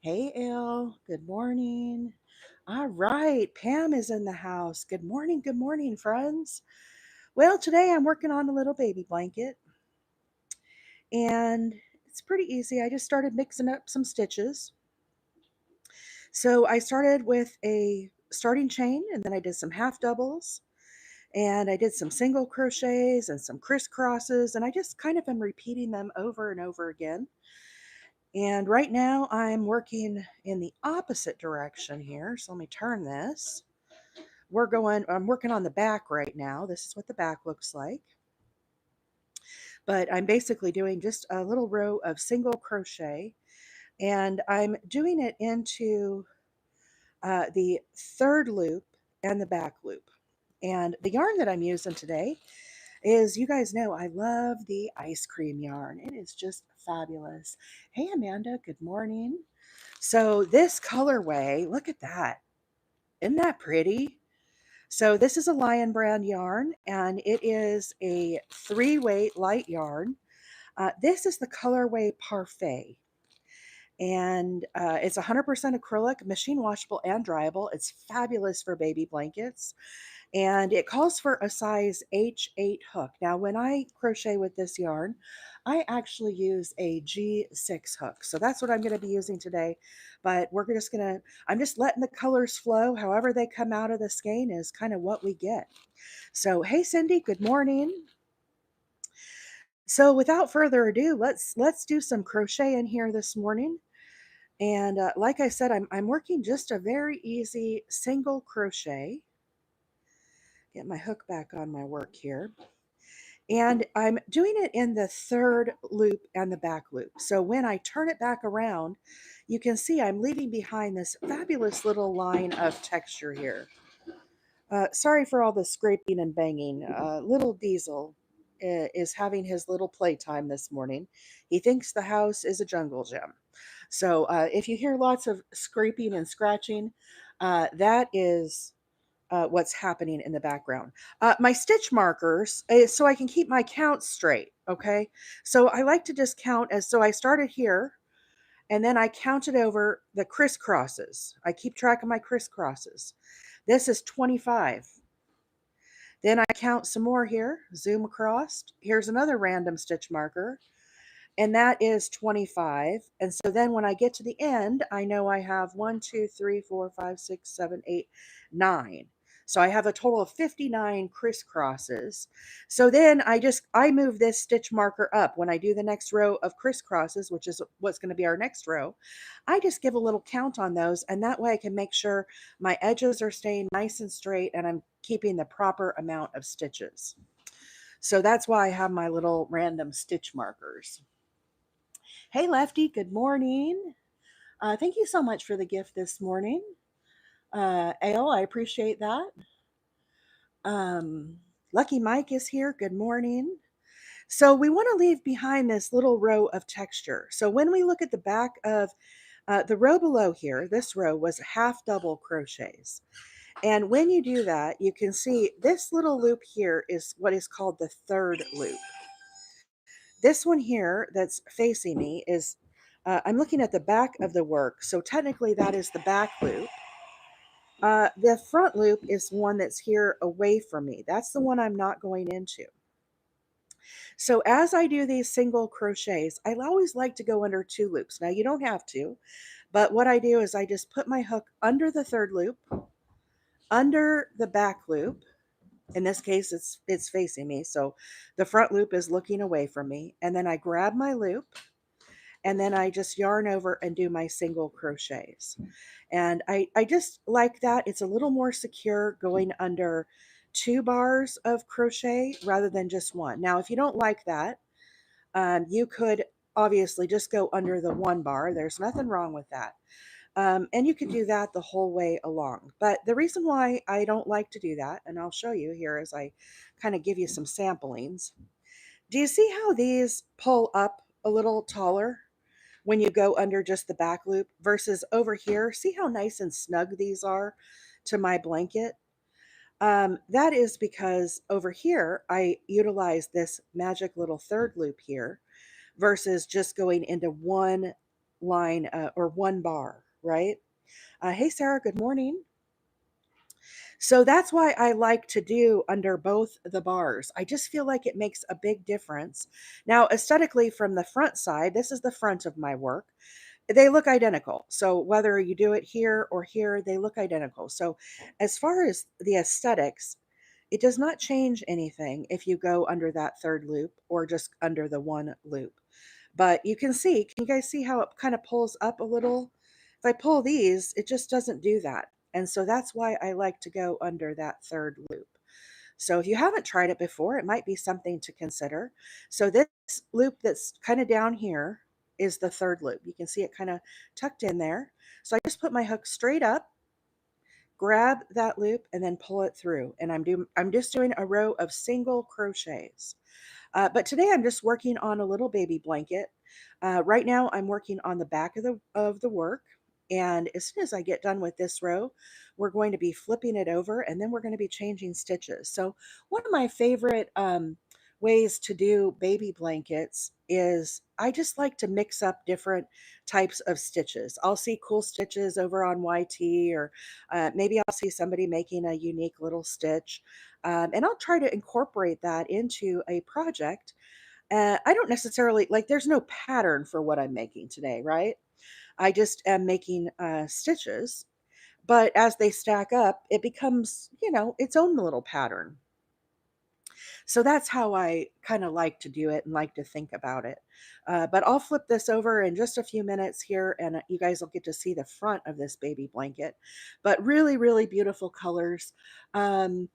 Hey, Elle. Good morning. All right. Pam is in the house. Good morning, friends. Well, today I'm working on a little baby blanket and it's pretty easy. I just started mixing up some stitches. So I started with a starting chain and then I did some half doubles and I did some single crochets and some crisscrosses and I just kind of am repeating them over and over again. And right now I'm working in the opposite direction here. So let me turn this. I'm working on the back right now. This is what the back looks like. But I'm basically doing just a little row of single crochet and I'm doing it into the third loop and the back loop. And the yarn that I'm using today is, you guys know, I love the ice cream yarn. It is just fabulous. Hey, Amanda, good morning. So this colorway, look at that. Isn't that pretty? So this is a Lion Brand yarn, and it is a 3-weight light yarn. This is the colorway Parfait, and it's 100% acrylic, machine washable and dryable. It's fabulous for baby blankets, and it calls for a size H8 hook. Now, when I crochet with this yarn, I actually use a G6 hook. So that's what I'm going to be using today. But I'm just letting the colors flow. However they come out of the skein is kind of what we get. So, hey, Cindy, good morning. So without further ado, let's do some crochet in here this morning. And like I said, I'm working just a very easy single crochet. Get my hook back on my work here. And I'm doing it in the third loop and the back loop. So when I turn it back around, you can see I'm leaving behind this fabulous little line of texture here. Sorry for all the scraping and banging. Little Diesel is having his little playtime this morning. He thinks the house is a jungle gym. So if you hear lots of scraping and scratching, that is what's happening in the background. My stitch markers is so I can keep my counts straight. Okay. So I like to just count so I started here and then I counted over the crisscrosses. I keep track of my crisscrosses. This is 25. Then I count some more here, zoom across. Here's another random stitch marker, and that is 25. And so then when I get to the end, I know I have 1, 2, 3, 4, 5, 6, 7, 8, 9. So I have a total of 59 crisscrosses. So then I move this stitch marker up when I do the next row of crisscrosses, which is what's going to be our next row. I just give a little count on those, and that way I can make sure my edges are staying nice and straight and I'm keeping the proper amount of stitches. So that's why I have my little random stitch markers. Hey, Lefty, good morning. Thank you so much for the gift this morning. Ale, I appreciate that. Um, Lucky Mike is here. Good morning. So we want to leave behind this little row of texture. So when we look at the back of the row below here, this row was half double crochets. And when you do that, you can see this little loop here is what is called the third loop. This one here that's facing me is, I'm looking at the back of the work. So technically that is the back loop. The front loop is one that's here away from me. That's the one I'm not going into. So as I do these single crochets, I always like to go under 2 loops. Now you don't have to, but what I do is I just put my hook under the third loop, under the back loop. In this case, it's facing me, so the front loop is looking away from me. And then I grab my loop, and then I just yarn over and do my single crochets. And I just like that. It's a little more secure going under 2 bars of crochet rather than just one. Now, if you don't like that, you could obviously just go under the 1 bar. There's nothing wrong with that. And you could do that the whole way along. But the reason why I don't like to do that, and I'll show you here as I kind of give you some samplings. Do you see how these pull up a little taller when you go under just the back loop versus over here? See how nice and snug these are to my blanket? That is because over here, I utilize this magic little third loop here versus just going into one line or one bar, right? Hey, Sarah, good morning. So that's why I like to do under both the bars. I just feel like it makes a big difference. Now, aesthetically, from the front side, this is the front of my work. They look identical. So whether you do it here or here, they look identical. So as far as the aesthetics, it does not change anything if you go under that third loop or just under the one loop. But you can see, can you guys see how it kind of pulls up a little? If I pull these, it just doesn't do that. And so that's why I like to go under that third loop. So if you haven't tried it before, it might be something to consider. So this loop that's kind of down here is the third loop. You can see it kind of tucked in there. So I just put my hook straight up, grab that loop, and then pull it through. And I'm just doing a row of single crochets. But today I'm just working on a little baby blanket. Right now I'm working on the back of the work. And as soon as I get done with this row, we're going to be flipping it over and then we're going to be changing stitches. So one of my favorite ways to do baby blankets is I just like to mix up different types of stitches. I'll see cool stitches over on YT, or maybe I'll see somebody making a unique little stitch. And I'll try to incorporate that into a project. I don't necessarily like, there's no pattern for what I'm making today, right? I just am making stitches, but as they stack up, it becomes, its own little pattern. So that's how I kind of like to do it and like to think about it. But I'll flip this over in just a few minutes here, and you guys will get to see the front of this baby blanket. But really, really beautiful colors. Um,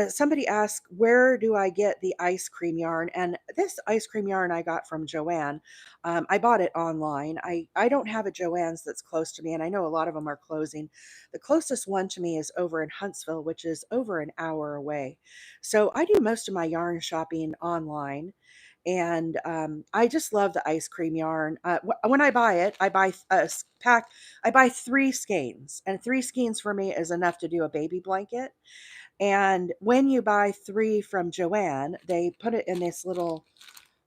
Somebody asked, where do I get the ice cream yarn? And this ice cream yarn I got from Joanne. I bought it online. I don't have a Joann's that's close to me, and I know a lot of them are closing. The closest one to me is over in Huntsville, which is over an hour away. So I do most of my yarn shopping online, and I just love the ice cream yarn. When I buy it, I buy a pack. I buy 3 skeins, and 3 skeins for me is enough to do a baby blanket. And when you buy 3 from Joanne, they put it in this little.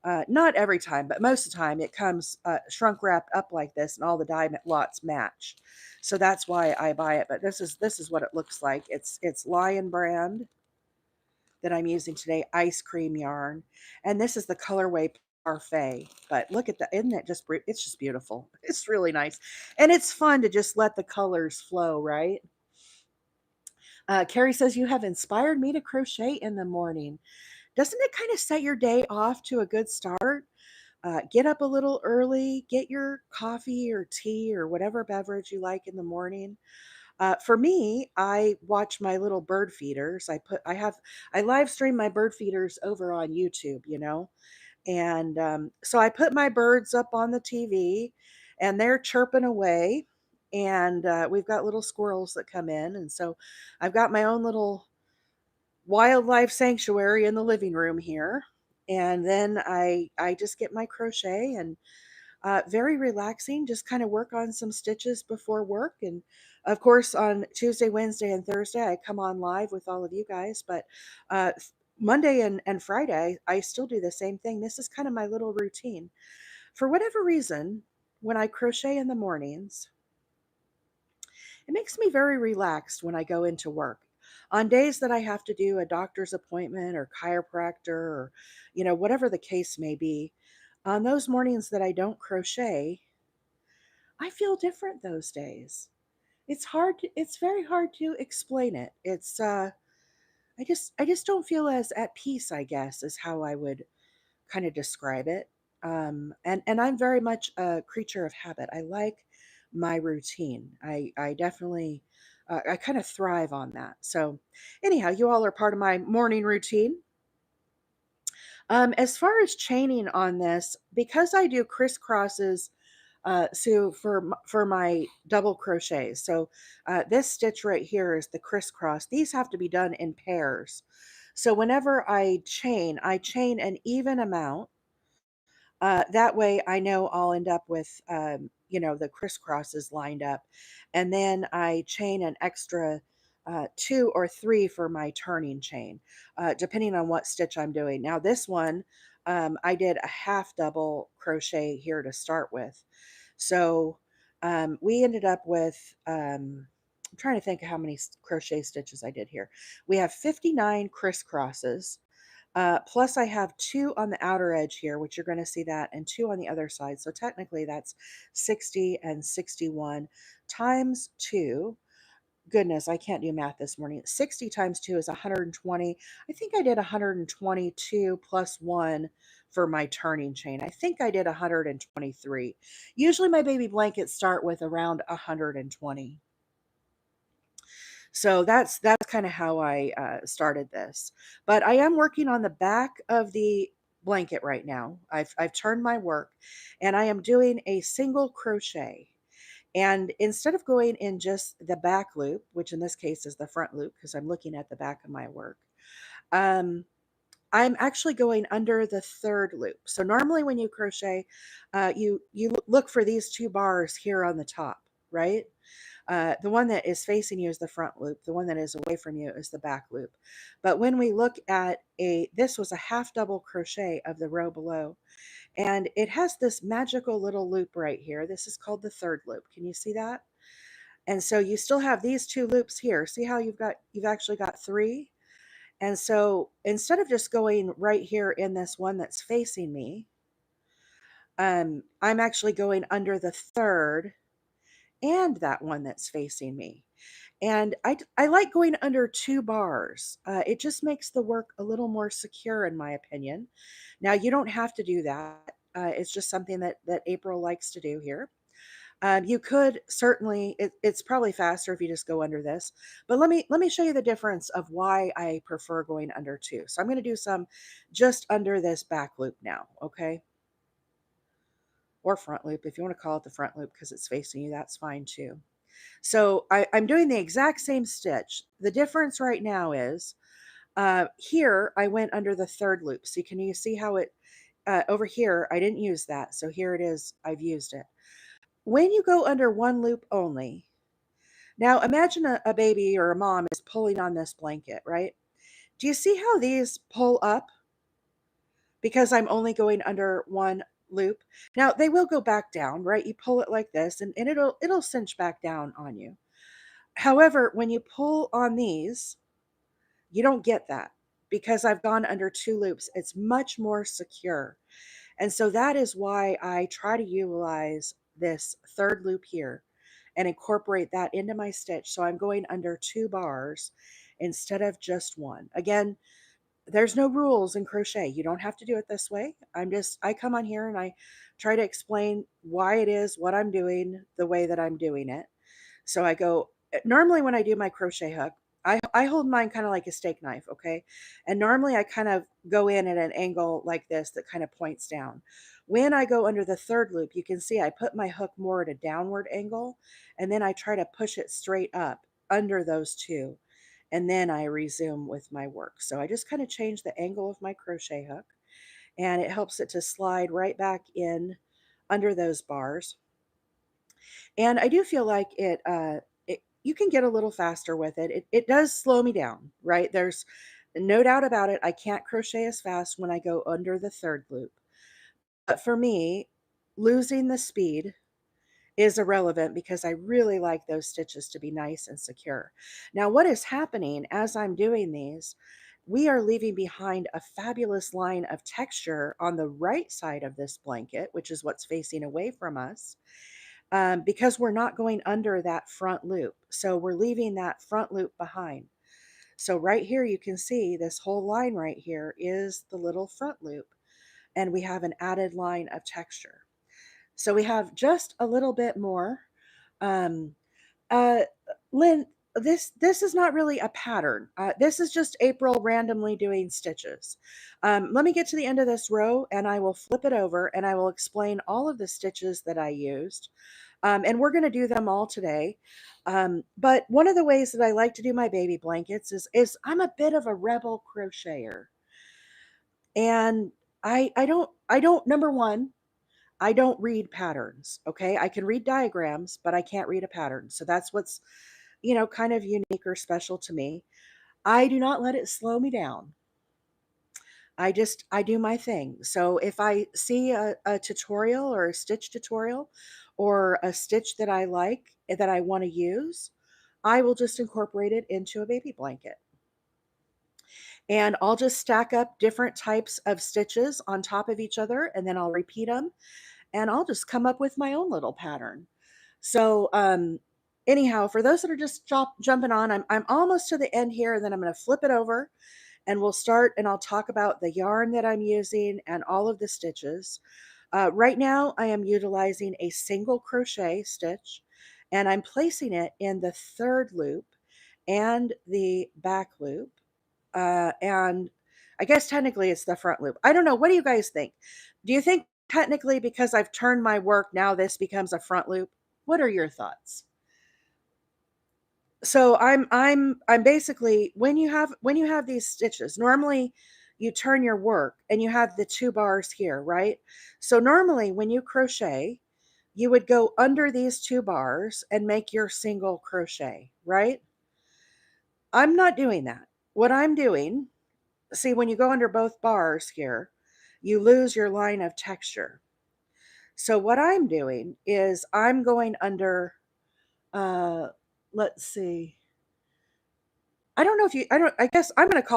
Not every time, but most of the time, it comes shrunk wrapped up like this, and all the dye lots match. So that's why I buy it. But this is what it looks like. It's Lion brand that I'm using today, ice cream yarn. And this is the colorway Parfait. But look at the, isn't it just, it's just beautiful. It's really nice. And it's fun to just let the colors flow, right? Carrie says, you have inspired me to crochet in the morning. Doesn't it kind of set your day off to a good start? Get up a little early, get your coffee or tea or whatever beverage you like in the morning. For me, I watch my little bird feeders. I live stream my bird feeders over on YouTube, and so I put my birds up on the TV, and they're chirping away. And we've got little squirrels that come in, and so I've got my own little wildlife sanctuary in the living room here. And then I just get my crochet, and very relaxing. Just kind of work on some stitches before work. And of course, on Tuesday, Wednesday, and Thursday, I come on live with all of you guys. But uh, Monday and Friday, I still do the same thing. This is kind of my little routine. For whatever reason, when I crochet in the mornings, it makes me very relaxed when I go into work. On days that I have to do a doctor's appointment or chiropractor, or whatever the case may be, on those mornings that I don't crochet, I feel different those days. It's very hard to explain it. It's I just don't feel as at peace, I guess, is how I would kind of describe it. And I'm very much a creature of habit. I like my routine. I definitely I kind of thrive on that. So anyhow, you all are part of my morning routine. As far as chaining on this, because I do crisscrosses, so for my double crochets, so this stitch right here is the crisscross. These have to be done in pairs. So whenever I chain an even amount. That way I know I'll end up with, the crisscrosses lined up. And then I chain an extra 2 or 3 for my turning chain, depending on what stitch I'm doing. Now, this one, I did a half double crochet here to start with. So we ended up with, I'm trying to think of how many crochet stitches I did here. We have 59 crisscrosses. Plus I have 2 on the outer edge here, which you're going to see that, and 2 on the other side. So technically that's 60 and 61 times 2. Goodness, I can't do math this morning. 60 times 2 is 120. I think I did 122 plus 1 for my turning chain. I think I did 123. Usually my baby blankets start with around 120. So that's kind of how I started this. But I am working on the back of the blanket right now. I've turned my work, and I am doing a single crochet. And instead of going in just the back loop, which in this case is the front loop because I'm looking at the back of my work, um, I'm actually going under the third loop. So normally when you crochet, you look for these 2 bars here on the top, right? The one that is facing you is the front loop. The one that is away from you is the back loop. But when we look at this was a half double crochet of the row below, and it has this magical little loop right here. This is called the third loop. Can you see that? And so you still have these 2 loops here. See how you've actually got 3? And so instead of just going right here in this one that's facing me, I'm actually going under the third and that one that's facing me. And I like going under 2 bars. It just makes the work a little more secure, in my opinion. Now, you don't have to do that. It's just something that April likes to do here. You could certainly, it's probably faster if you just go under this. But let me show you the difference of why I prefer going under 2. So I'm going to do some just under this back loop now, okay? Or front loop, if you want to call it the front loop because it's facing you, that's fine too. So I'm doing the exact same stitch. The difference right now is here I went under the third loop. So can you see how it, over here, I didn't use that. So here it is, I've used it. When you go under one loop only, now imagine a baby or a mom is pulling on this blanket, right? Do you see how these pull up? Because I'm only going under one loop. Now they will go back down, right? You pull it like this and it'll cinch back down on you. However, when you pull on these, you don't get that because I've gone under 2 loops. It's much more secure. And so that is why I try to utilize this third loop here and incorporate that into my stitch. So I'm going under 2 bars instead of just 1. Again, there's no rules in crochet. You don't have to do it this way. I come on here and I try to explain why it is what I'm doing the way that I'm doing it. So I go, normally when I do my crochet hook, I hold mine kind of like a steak knife, okay? And normally I kind of go in at an angle like this that kind of points down. When I go under the third loop, you can see I put my hook more at a downward angle, and then I try to push it straight up under those 2, and then I resume with my work. So I just kind of change the angle of my crochet hook, and it helps it to slide right back in under those bars. And I do feel like you can get a little faster with it. It does slow me down, right? There's no doubt about it. I can't crochet as fast when I go under the third loop. But for me, losing the speed is irrelevant because I really like those stitches to be nice and secure. Now, what is happening as I'm doing these, we are leaving behind a fabulous line of texture on the right side of this blanket, which is what's facing away from us, because we're not going under that front loop. So we're leaving that front loop behind. So right here, you can see this whole line right here is the little front loop, and we have an added line of texture. So we have just a little bit more. Um, uh, Lynn, this is not really a pattern. This is just April randomly doing stitches. Let me get to the end of this row and I will flip it over and I will explain all of the stitches that I used. And we're going to do them all today. But one of the ways that I like to do my baby blankets is I'm a bit of a rebel crocheter. And I don't, number one, I don't read patterns. Okay. I can read diagrams, but I can't read a pattern. So that's what's, kind of unique or special to me. I do not let it slow me down. I do my thing. So if I see a tutorial or a stitch tutorial, or a stitch that I like that I want to use, I will just incorporate it into a baby blanket. And I'll just stack up different types of stitches on top of each other, and then I'll repeat them, and I'll just come up with my own little pattern. So, anyhow, for those that are just jumping on, I'm almost to the end here, and then I'm going to flip it over and we'll start, and I'll talk about the yarn that I'm using and all of the stitches. Right now, I am utilizing a single crochet stitch, and I'm placing it in the third loop and the back loop. And I guess technically it's the front loop. I don't know. What do you guys think? Do you think technically because I've turned my work, now this becomes a front loop? What are your thoughts? So I'm basically, when you have these stitches, normally you turn your work and you have the two bars here, right? So normally when you crochet, you would go under these two bars and make your single crochet, right? I'm not doing that. What I'm doing, see, when you go under both bars here, you lose your line of texture. So what I'm doing is I'm going under, uh, let's see. I don't know if you, I don't, I guess I'm going to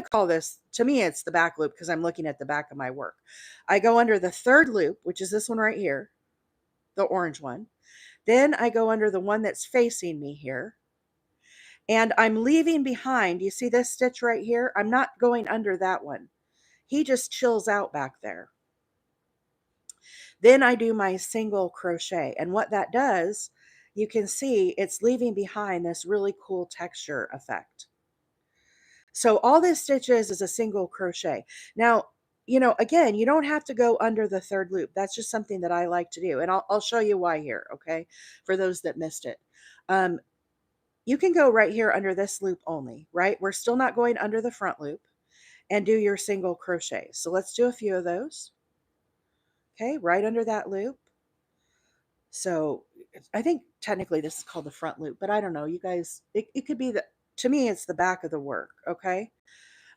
call this, to me, it's the back loop because I'm looking at the back of my work. I go under the third loop, which is this one right here, the orange one. Then I go under the one that's facing me here. And I'm leaving behind, you see this stitch right here? I'm not going under that one. He just chills out back there. Then I do my single crochet. And what that does, you can see it's leaving behind this really cool texture effect. So all this stitch is a single crochet. Now, again, you don't have to go under the third loop. That's just something that I like to do. And I'll show you why here, okay? For those that missed it. You can go right here under this loop only, right? We're still not going under the front loop, and do your single crochet. So let's do a few of those. Okay, right under that loop. So I think technically this is called the front loop, but I don't know. You guys, it could be to me, it's the back of the work, okay?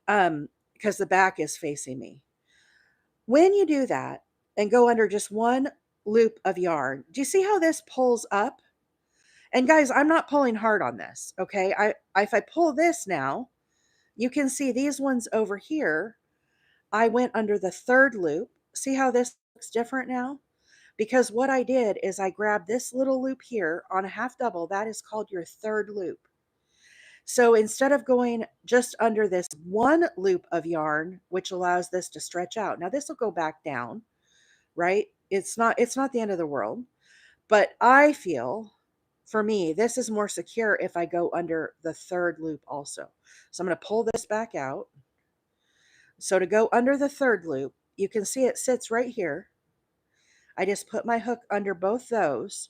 Because the back is facing me. When you do that and go under just one loop of yarn, do you see how this pulls up? And guys, I'm not pulling hard on this, okay? If I pull this now, you can see these ones over here, I went under the third loop. See how this looks different now? Because what I did is I grabbed this little loop here on a half double. That is called your third loop. So instead of going just under this one loop of yarn, which allows this to stretch out, now this will go back down, right? It's not the end of the world, but I feel, for me, this is more secure if I go under the third loop also. So I'm going to pull this back out. So to go under the third loop, you can see it sits right here. I just put my hook under both those.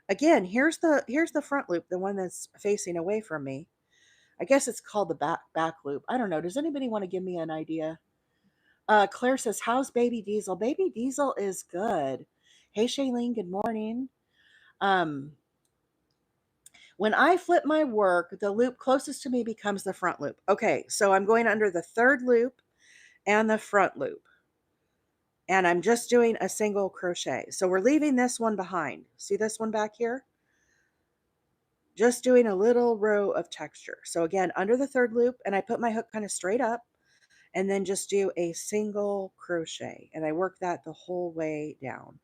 Again, here's the front loop, the one that's facing away from me. I guess it's called the back loop. I don't know. Does anybody want to give me an idea? Claire says, "How's Baby Diesel?" Baby Diesel is good. Hey, Shailene. Good morning. Um, when I flip my work, the loop closest to me becomes the front loop. Okay, so I'm going under the third loop and the front loop, and I'm just doing a single crochet. So we're leaving this one behind. See this one back here? Just doing a little row of texture. So again, under the third loop, and I put my hook kind of straight up, and then just do a single crochet, and I work that the whole way down.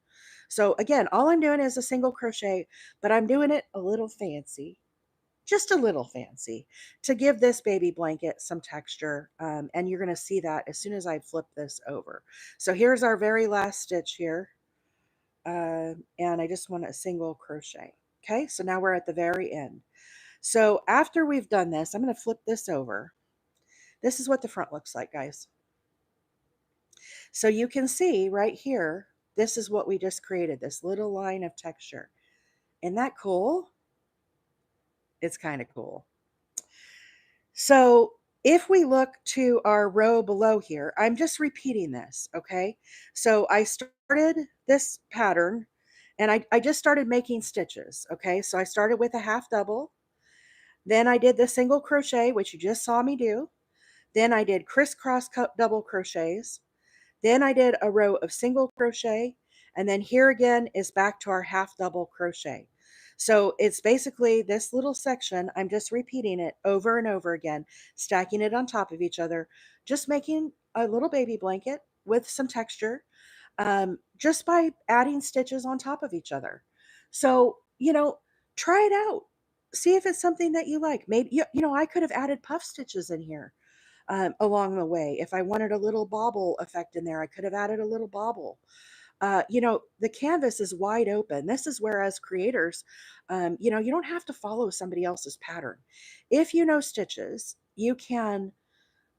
So again, all I'm doing is a single crochet, but I'm doing it a little fancy, just a little fancy, to give this baby blanket some texture. And you're going to see that as soon as I flip this over. So here's our very last stitch here. And I just want a single crochet. Okay, so now we're at the very end. So after we've done this, I'm going to flip this over. This is what the front looks like, guys. So you can see right here, this is what we just created, this little line of texture. Isn't that cool? It's kind of cool. So if we look to our row below here, I'm just repeating this, okay? So I started this pattern, and I just started making stitches, okay? So I started with a half double. Then I did the single crochet, which you just saw me do. Then I did crisscross double crochets. Then I did a row of single crochet, And then here again is back to our half double crochet. So it's basically this little section. I'm just repeating it over and over again, stacking it on top of each other, just making a little baby blanket with some texture, just by adding stitches on top of each other. So, try it out. See if it's something that you like. Maybe, I could have added puff stitches in here along the way. If I wanted a little bobble effect in there, I could have added a little bobble. The canvas is wide open. This is where, as creators, you don't have to follow somebody else's pattern. If you know stitches, you can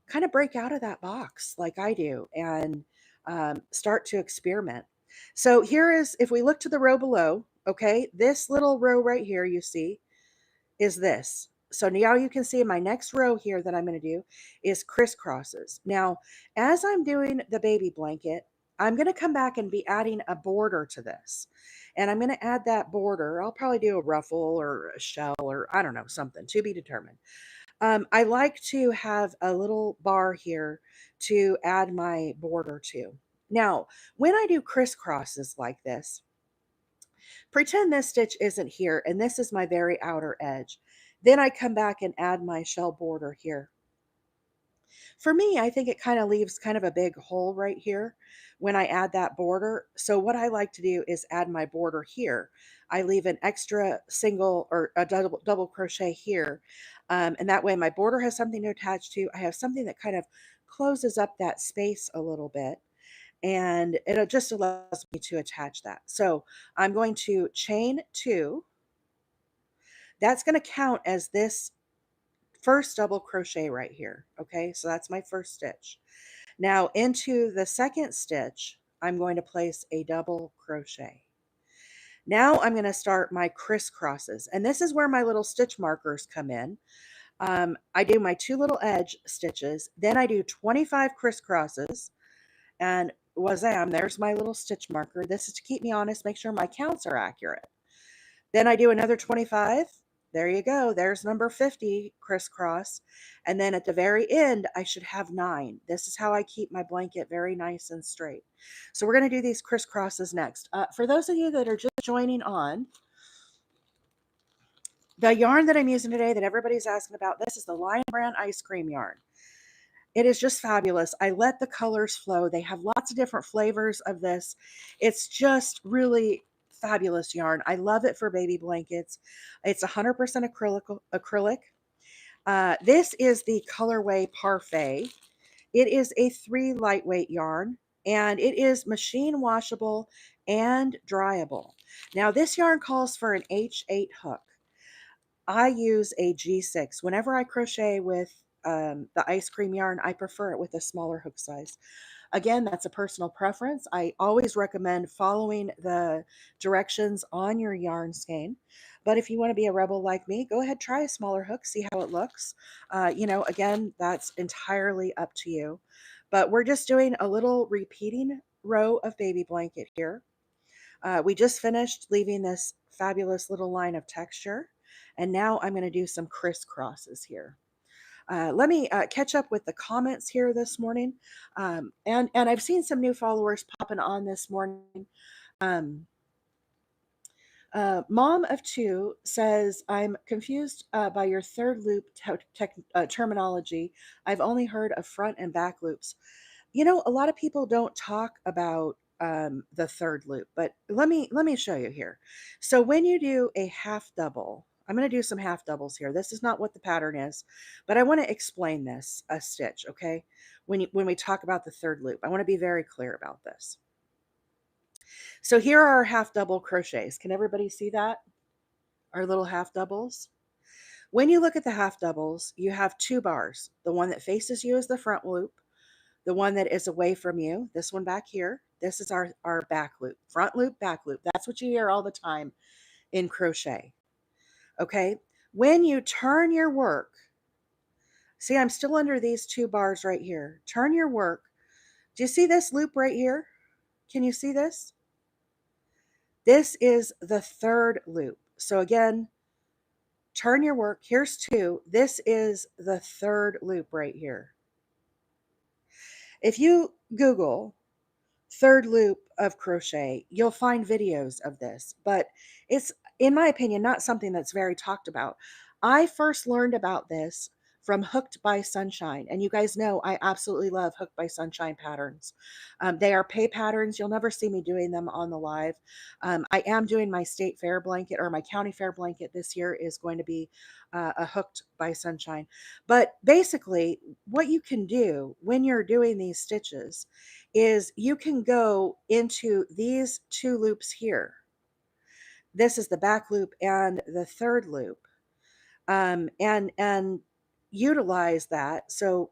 kind of break out of that box like I do and start to experiment. So here is, if we look to the row below, okay, this little row right here you see is this. So now you can see my next row here that I'm going to do is crisscrosses. Now, as I'm doing the baby blanket, I'm going to come back and be adding a border to this. And I'm going to add that border. I'll probably do a ruffle or a shell or I don't know, something to be determined. I like to have a little bar here to add my border to. Now, when I do crisscrosses like this, pretend this stitch isn't here and this is my very outer edge. Then I come back and add my shell border here. For me, I think it kind of leaves kind of a big hole right here when I add that border. So what I like to do is add my border here. I leave an extra single or a double crochet here. And that way my border has something to attach to. I have something that kind of closes up that space a little bit. And it just allows me to attach that. So I'm going to chain 2. That's going to count as this first double crochet right here. Okay, so that's my first stitch. Now into the second stitch, I'm going to place a double crochet. Now I'm going to start my crisscrosses, and this is where my little stitch markers come in. I do my 2 little edge stitches, then I do 25 crisscrosses, and there's my little stitch marker. This is to keep me honest, make sure my counts are accurate. Then I do another 25. There you go. There's number 50 crisscross. And then at the very end, I should have 9. This is how I keep my blanket very nice and straight. So we're going to do these crisscrosses next. For those of you that are just joining on, the yarn that I'm using today that everybody's asking about, this is the Lion Brand ice cream yarn. It is just fabulous. I let the colors flow. They have lots of different flavors of this. It's just really fabulous yarn. I love it for baby blankets. It's 100% acrylic. This is the colorway Parfait. It is a 3 lightweight yarn, and it is machine washable and dryable. Now, this yarn calls for an H8 hook. I use a G6. Whenever I crochet with the ice cream yarn, I prefer it with a smaller hook size. Again, that's a personal preference. I always recommend following the directions on your yarn skein. But if you want to be a rebel like me, go ahead, try a smaller hook, see how it looks. Again, that's entirely up to you. But we're just doing a little repeating row of baby blanket here. We just finished leaving this fabulous little line of texture. And now I'm going to do some crisscrosses here. Let me catch up with the comments here this morning. And I've seen some new followers popping on this morning. Um, Mom of 2 says, I'm confused by your third loop terminology. I've only heard of front and back loops. A lot of people don't talk about the third loop, but let me show you here. So when you do a half double, I'm going to do some half doubles here. This is not what the pattern is, but I want to explain this a stitch, okay? When we talk about the third loop, I want to be very clear about this. So here are our half double crochets. Can everybody see that? Our little half doubles. When you look at the half doubles, you have 2 bars. The one that faces you is the front loop. The one that is away from you, this one back here, this is our back loop. Front loop, back loop. That's what you hear all the time in crochet. Okay? When you turn your work, see, I'm still under these 2 bars right here. Turn your work. Do you see this loop right here? Can you see this? This is the third loop. So again, turn your work. Here's 2. This is the third loop right here. If you Google third loop of crochet. You'll find videos of this, but it's, in my opinion, not something that's very talked about. I first learned about this from Hooked by Sunshine. And you guys know I absolutely love Hooked by Sunshine patterns. They are pay patterns. You'll never see me doing them on the live. I am doing my state fair blanket, or my county fair blanket this year is going to be a Hooked by Sunshine. But basically, what you can do when you're doing these stitches is you can go into these two loops here. This is the back loop and the third loop, and utilize that. So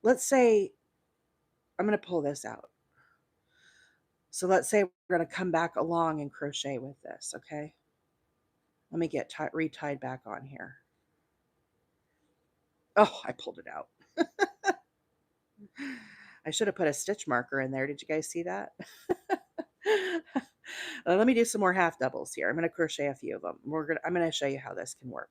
let's say I'm going to pull this out. So let's say we're going to come back along and crochet with this. Okay. Let me get retied back on here. Oh, I pulled it out. I should have put a stitch marker in there. Did you guys see that? Let me do some more half doubles here. I'm going to crochet a few of them. I'm going to show you how this can work.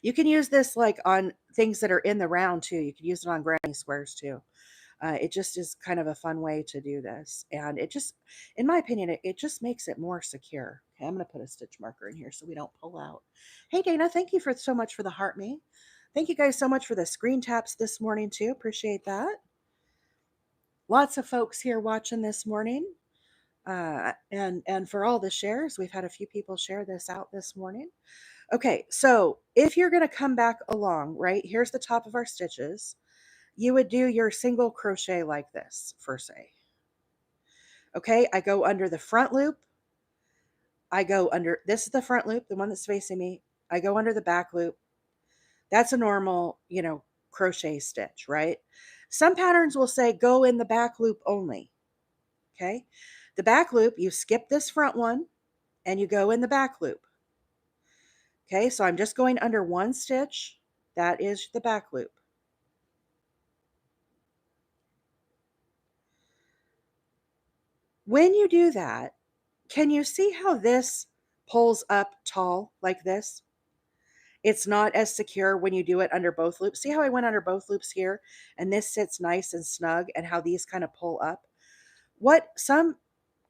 You can use this like on things that are in the round too. You can use it on granny squares too. It just is kind of a fun way to do this. And it just, in my opinion, it just makes it more secure. Okay, I'm going to put a stitch marker in here so we don't pull out. Hey, Dana, thank you so much for the heart me. Thank you guys so much for the screen taps this morning too. Appreciate that. Lots of folks here watching this morning. And for all the shares, we've had a few people share this out this morning. Okay, so if you're going to come back along, right, here's the top of our stitches. You would do your single crochet like this for say. Okay, I go under the front loop. I go under, this is the front loop, the one that's facing me. I go under the back loop. That's a normal, crochet stitch, right? Some patterns will say go in the back loop only. Okay, the back loop, you skip this front one and you go in the back loop. Okay, so I'm just going under one stitch. That is the back loop. When you do that, can you see how this pulls up tall like this? It's not as secure when you do it under both loops. See how I went under both loops here and this sits nice and snug, and how these kind of pull up? What some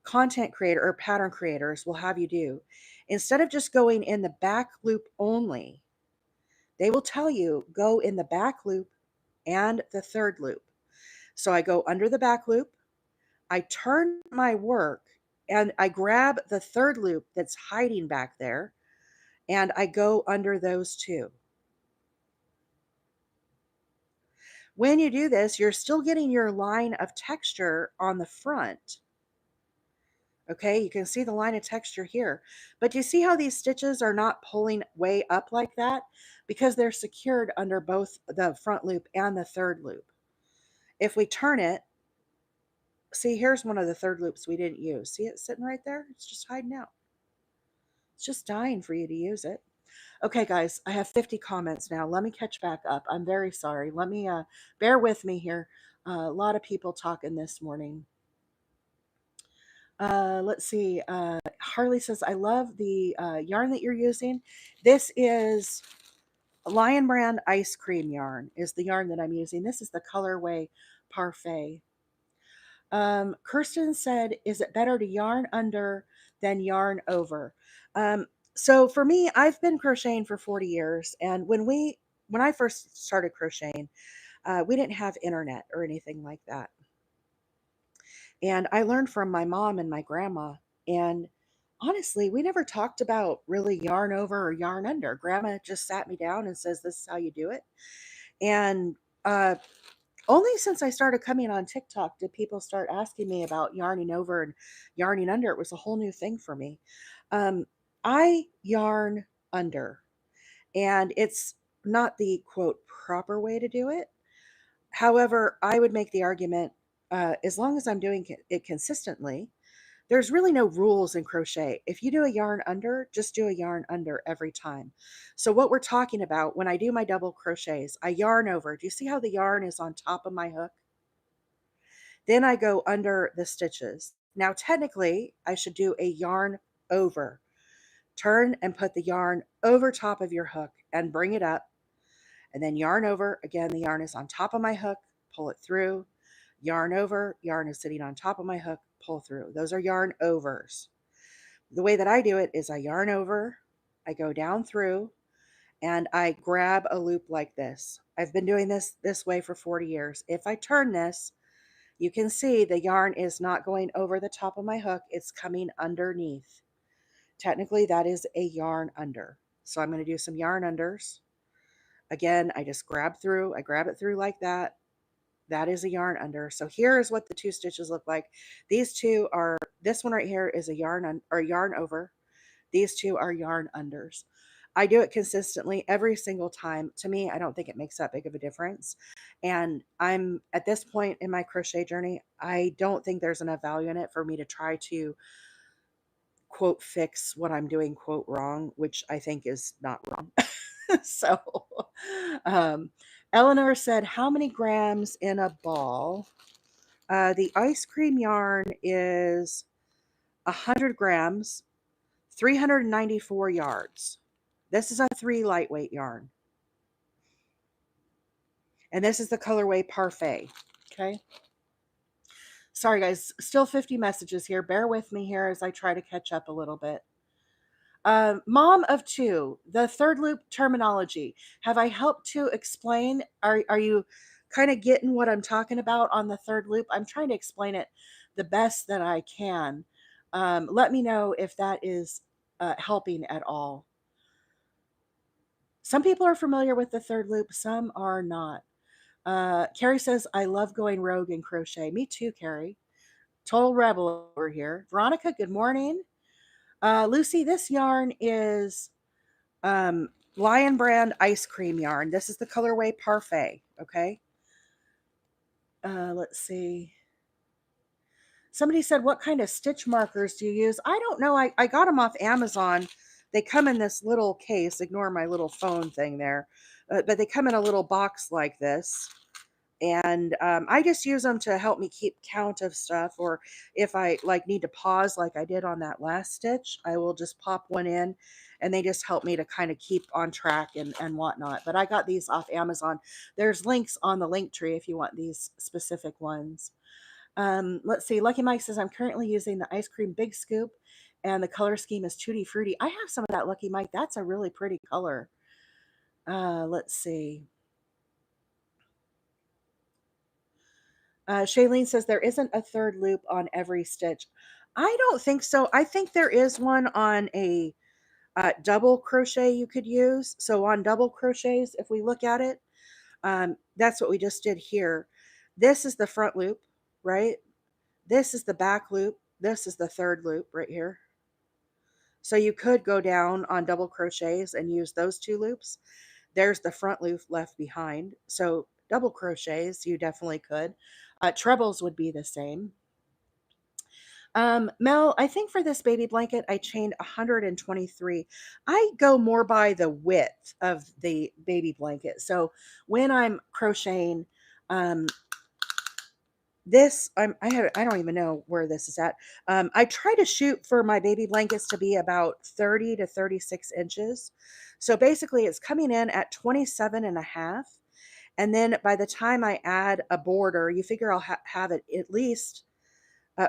content creator or pattern creators will have you do, instead of just going in the back loop only, they will tell you go in the back loop and the third loop. So I go under the back loop, I turn my work, and I grab the third loop that's hiding back there, and I go under those two. When you do this, you're still getting your line of texture on the front. Okay, you can see the line of texture here. But do you see how these stitches are not pulling way up like that? Because they're secured under both the front loop and the third loop. If we turn it, see, here's one of the third loops we didn't use. See it sitting right there? It's just hiding out. It's just dying for you to use it. Okay, guys, I have 50 comments now. Let me catch back up. I'm very sorry. Let me bear with me here. A lot of people talking this morning. Let's see. Harley says, I love the yarn that you're using. This is Lion Brand Ice Cream yarn is the yarn that I'm using. This is the colorway Parfait. Kirsten said, is it better to yarn under than yarn over? So for me, I've been crocheting for 40 years. And when I first started crocheting, we didn't have internet or anything like that. And I learned from my mom and my grandma. And honestly, we never talked about really yarn over or yarn under. Grandma just sat me down and says, this is how you do it. And only since I started coming on TikTok did people start asking me about yarning over and yarning under. It was a whole new thing for me. I yarn under, and it's not the quote proper way to do it. However, I would make the argument, as long as I'm doing it consistently, there's really no rules in crochet. If you do a yarn under, just do a yarn under every time. So what we're talking about, when I do my double crochets, I yarn over. Do you see how the yarn is on top of my hook? Then I go under the stitches. Now, technically, I should do a yarn over. Turn and put the yarn over top of your hook and bring it up, and then yarn over. Again, the yarn is on top of my hook. Pull it through. yarn over, yarn is sitting on top of my hook, pull through. Those are yarn overs. The way that I do it is I yarn over, I go down through, and I grab a loop like this. I've been doing this way for 40 years. If I turn this, you can see the yarn is not going over the top of my hook, it's coming underneath. Technically, that is a yarn under. So I'm going to do some yarn unders. Again, I just grab through, I grab it through like that. That is a yarn under. So here is what the 2 stitches look like. These two are, this one right here is a yarn over. These two are yarn unders. I do it consistently every single time. To me, I don't think it makes that big of a difference. And I'm at this point in my crochet journey, I don't think there's enough value in it for me to try to quote fix what I'm doing quote wrong, which I think is not wrong. So, um, Eleanor said, how many grams in a ball? The ice cream yarn is 100 grams, 394 yards. This is a 3 lightweight yarn. And this is the colorway Parfait. Okay. Sorry, guys. Still 50 messages here. Bear with me here as I try to catch up a little bit. Mom of 2, the third loop terminology. Have I helped to explain? Are you kind of getting what I'm talking about on the third loop? I'm trying to explain it the best that I can. Let me know if that is helping at all. Some people are familiar with the third loop, some are not. Carrie says, I love going rogue in crochet. Me too, Carrie. Total rebel over here. Veronica, good morning. Lucy, this yarn is Lion Brand ice cream yarn. This is the colorway Parfait. Okay. Let's see. Somebody said, what kind of stitch markers do you use? I don't know. I got them off Amazon. They come in this little case. Ignore my little phone thing there. But they come in a little box like this. And I just use them to help me keep count of stuff, or if I like need to pause like I did on that last stitch, I will just pop one in, and they just help me to kind of keep on track and whatnot. But I got these off Amazon. There's links on the link tree if you want these specific ones. Let's see. Lucky Mike says, I'm currently using the ice cream big scoop, and the color scheme is Tutti Frutti. I have some of that, Lucky Mike. That's a really pretty color. Let's see. Shailene says there isn't a third loop on every stitch. I don't think so. I think there is one on a double crochet you could use. So on double crochets, if we look at it, that's what we just did here. This is the front loop, right? This is the back loop. This is the third loop right here. So you could go down on double crochets and use those 2 loops. There's the front loop left behind. So double crochets, you definitely could. Trebles would be the same. Mel, I think for this baby blanket, I chained 123. I go more by the width of the baby blanket. So when I'm crocheting, this, I don't even know where this is at. I try to shoot for my baby blankets to be about 30 to 36 inches. So basically it's coming in at 27 and a half. And then by the time I add a border, you figure I'll have it at least,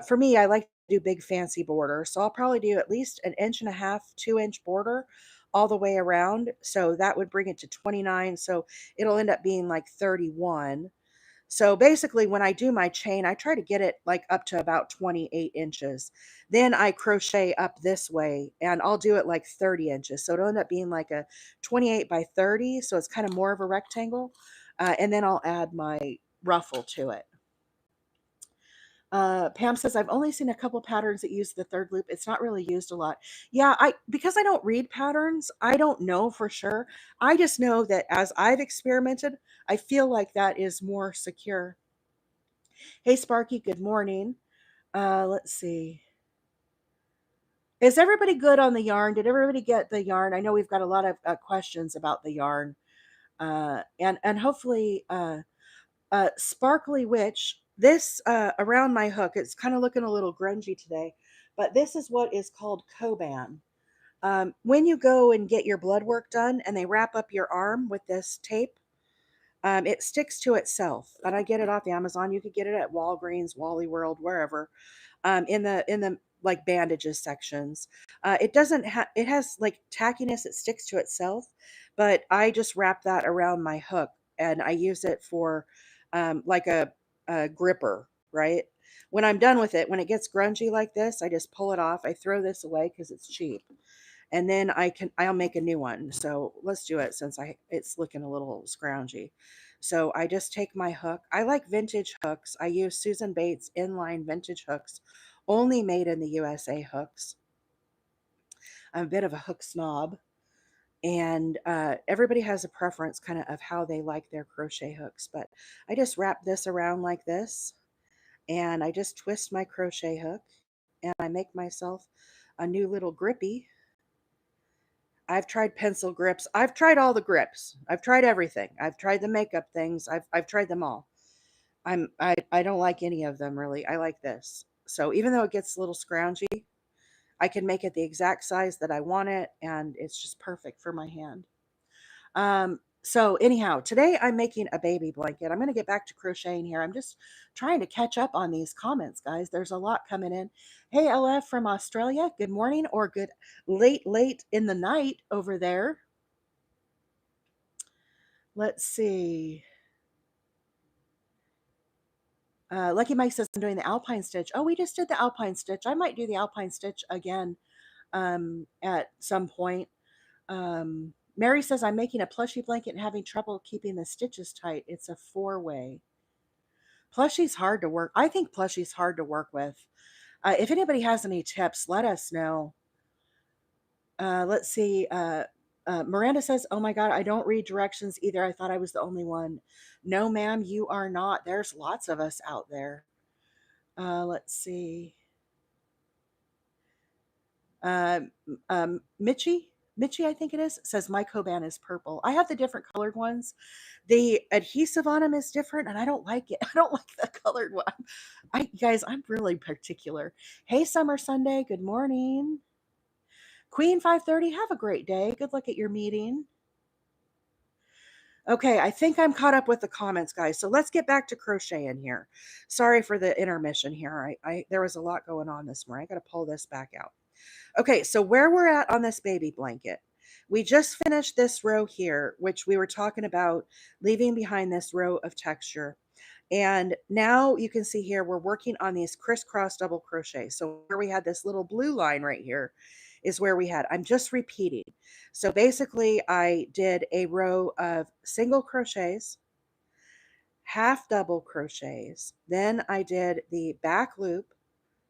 for me, I like to do big fancy border. So I'll probably do at least 1.5 inch, 2-inch border all the way around. So that would bring it to 29. So it'll end up being like 31. So basically when I do my chain, I try to get it like up to about 28 inches. Then I crochet up this way and I'll do it like 30 inches. So it'll end up being like a 28 by 30. So it's kind of more of a rectangle. And then I'll add my ruffle to it. Pam says, I've only seen a couple patterns that use the third loop. It's not really used a lot. Yeah, because I don't read patterns, I don't know for sure. I just know that as I've experimented, I feel like that is more secure. Hey, Sparky, good morning. Let's see. Is everybody good on the yarn? Did everybody get the yarn? I know we've got a lot of questions about the yarn. And hopefully, Sparkly Witch, this around my hook, it's kind of looking a little grungy today, but this is what is called Coban. When you go and get your blood work done and they wrap up your arm with this tape, It sticks to itself, and I get it off Amazon. You could get it at Walgreens, Wally World, wherever. In the like bandages sections. It doesn't have it has like tackiness. It sticks to itself, but I just wrap that around my hook and I use it for like a gripper, right? When I'm done with it, when it gets grungy like this, I just pull it off. I throw this away because it's cheap, and then I'll make a new one. So let's do it since I it's looking a little scroungy. So I just take my hook. I like vintage hooks. I use Susan Bates inline vintage hooks, only made in the USA hooks. I'm a bit of a hook snob, and everybody has a preference kind of how they like their crochet hooks. But I just wrap this around like this, and I just twist my crochet hook, and I make myself a new little grippy. I've tried pencil grips. I've tried all the grips. I've tried everything. I've tried the makeup things. I've tried them all. I don't like any of them really. I like this. So even though it gets a little scroungy, I can make it the exact size that I want it, and it's just perfect for my hand. So anyhow, today I'm making a baby blanket. I'm going to get back to crocheting here. I'm just trying to catch up on these comments, guys. There's a lot coming in. Hey, LF from Australia. Good morning or good late in the night over there. Let's see. Lucky Mike says I'm doing the alpine stitch. Oh, we just did the alpine stitch. I might do the alpine stitch again at some point. Mary says I'm making a plushy blanket and having trouble keeping the stitches tight. It's a 4-way. Plushie's hard to work. I think plushie's hard to work with. If anybody has any tips, let us know. Let's see. Miranda says, "Oh my God, I don't read directions either. I thought I was the only one." No, ma'am, you are not. There's lots of us out there. Let's see. Mitchie, I think it is, says my Coban is purple. I have the different colored ones. The adhesive on them is different, and I don't like it. I don't like the colored one. Guys, I'm really particular. Hey, Summer Sunday. Good morning. Queen 530, have a great day. Good luck at your meeting. Okay, I think I'm caught up with the comments, guys. So let's get back to crocheting here. Sorry for the intermission here. I there was a lot going on this morning. I got to pull this back out. Okay, so where we're at on this baby blanket, we just finished this row here, which we were talking about leaving behind this row of texture. And now you can see here, we're working on these crisscross double crochet. So where we had this little blue line right here is where we had, I'm just repeating. So basically I did a row of single crochets, half double crochets. Then I did the back loop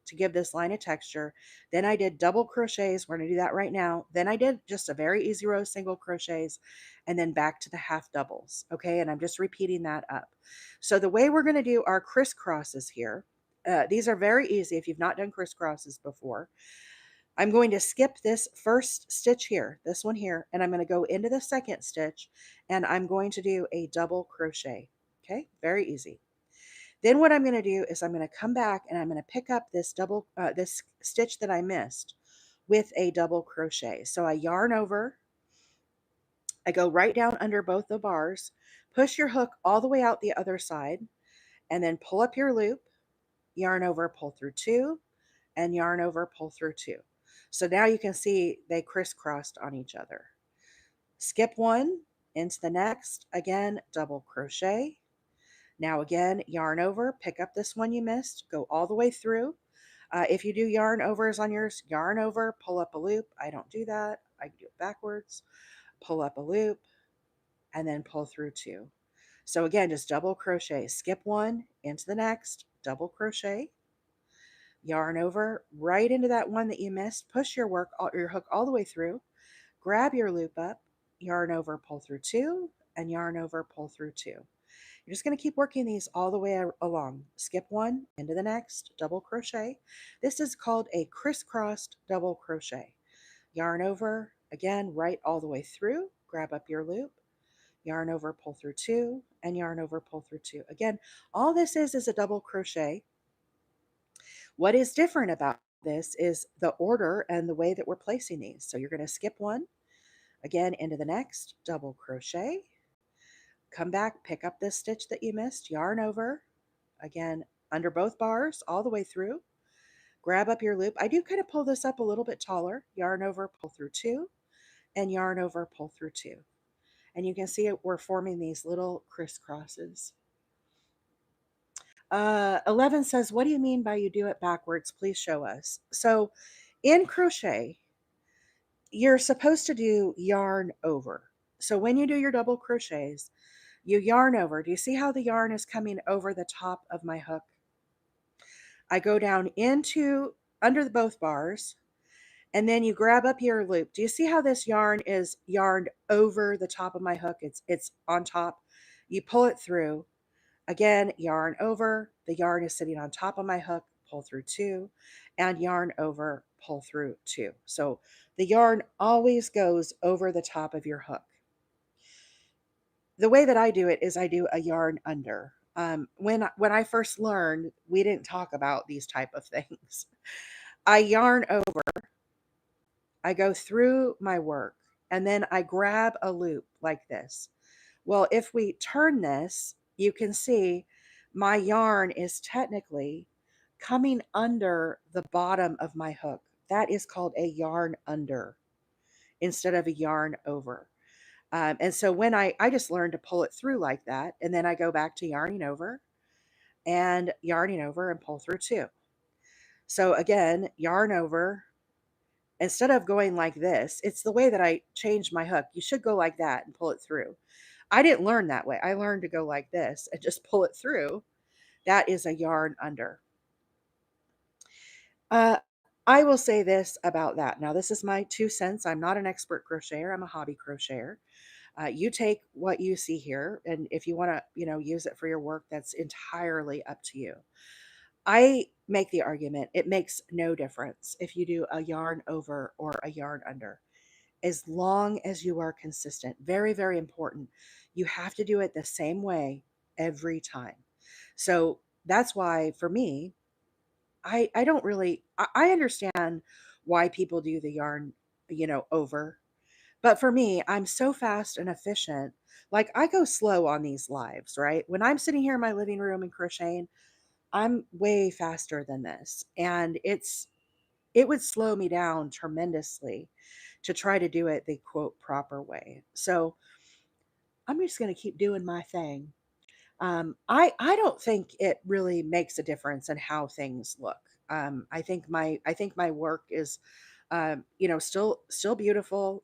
to give this line a texture. Then I did double crochets. We're going to do that right now. Then I did just a very easy row of single crochets and then back to the half doubles. Okay. And I'm just repeating that up. So the way we're going to do our crisscrosses here, these are very easy if you've not done crisscrosses before. I'm going to skip this first stitch here, this one here, and I'm going to go into the second stitch and I'm going to do a double crochet. Okay. Very easy. Then what I'm going to do is I'm going to come back and I'm going to pick up this this stitch that I missed with a double crochet. So I yarn over, I go right down under both the bars, push your hook all the way out the other side, and then pull up your loop, yarn over, pull through two, and yarn over, pull through two. So now you can see they crisscrossed on each other. Skip one into the next, again, double crochet. Now again, yarn over, pick up this one you missed, go all the way through. If you do yarn overs on yours, yarn over, pull up a loop. I don't do that. I do it backwards. Pull up a loop and then pull through two. So again, just double crochet, skip one into the next, double crochet, yarn over right into that one that you missed, push your hook all the way through, grab your loop up, yarn over, pull through two, and yarn over, pull through two. You're just going to keep working these all the way along. Skip one into the next, double crochet. This is called a crisscrossed double crochet. Yarn over, again, right all the way through, grab up your loop, yarn over, pull through two, and yarn over, pull through two. Again, all this is a double crochet. What is different about this is the order and the way that we're placing these. So you're going to skip one, again, into the next, double crochet, come back, pick up this stitch that you missed, yarn over, again, under both bars, all the way through, grab up your loop. I do kind of pull this up a little bit taller, yarn over, pull through two, and yarn over, pull through two. And you can see it, we're forming these little crisscrosses. 11 says, what do you mean by you do it backwards? Please show us. So in crochet, you're supposed to do yarn over. So when you do your double crochets, you yarn over. Do you see how the yarn is coming over the top of my hook? I go down into under both bars, and then you grab up your loop. Do you see how this yarn is yarned over the top of my hook? It's on top. You pull it through. Again, yarn over. The yarn is sitting on top of my hook. Pull through two, and yarn over, pull through two. So the yarn always goes over the top of your hook. The way that I do it is I do a yarn under. When I first learned, we didn't talk about these type of things. I yarn over, I go through my work, and then I grab a loop like this. Well, if we turn this, you can see my yarn is technically coming under the bottom of my hook. That is called a yarn under instead of a yarn over. And so when I just learned to pull it through like that, and then I go back to yarning over and pull through two. So again, yarn over. Instead of going like this, it's the way that I changed my hook. You should go like that and pull it through. I didn't learn that way. I learned to go like this and just pull it through. That is a yarn under. Uh, I will say this about that. Now, this is my 2 cents. I'm not an expert crocheter. I'm a hobby crocheter. You take what you see here, and if you want to, use it for your work, that's entirely up to you. I make the argument it makes no difference if you do a yarn over or a yarn under, as long as you are consistent. Very, very important. You have to do it the same way every time. So that's why for me, I don't really, I understand why people do the yarn, over. But for me, I'm so fast and efficient. Like I go slow on these lives, right? When I'm sitting here in my living room and crocheting, I'm way faster than this. And it would slow me down tremendously to try to do it the quote proper way. So I'm just going to keep doing my thing. I don't think it really makes a difference in how things look. I think my work is, still beautiful.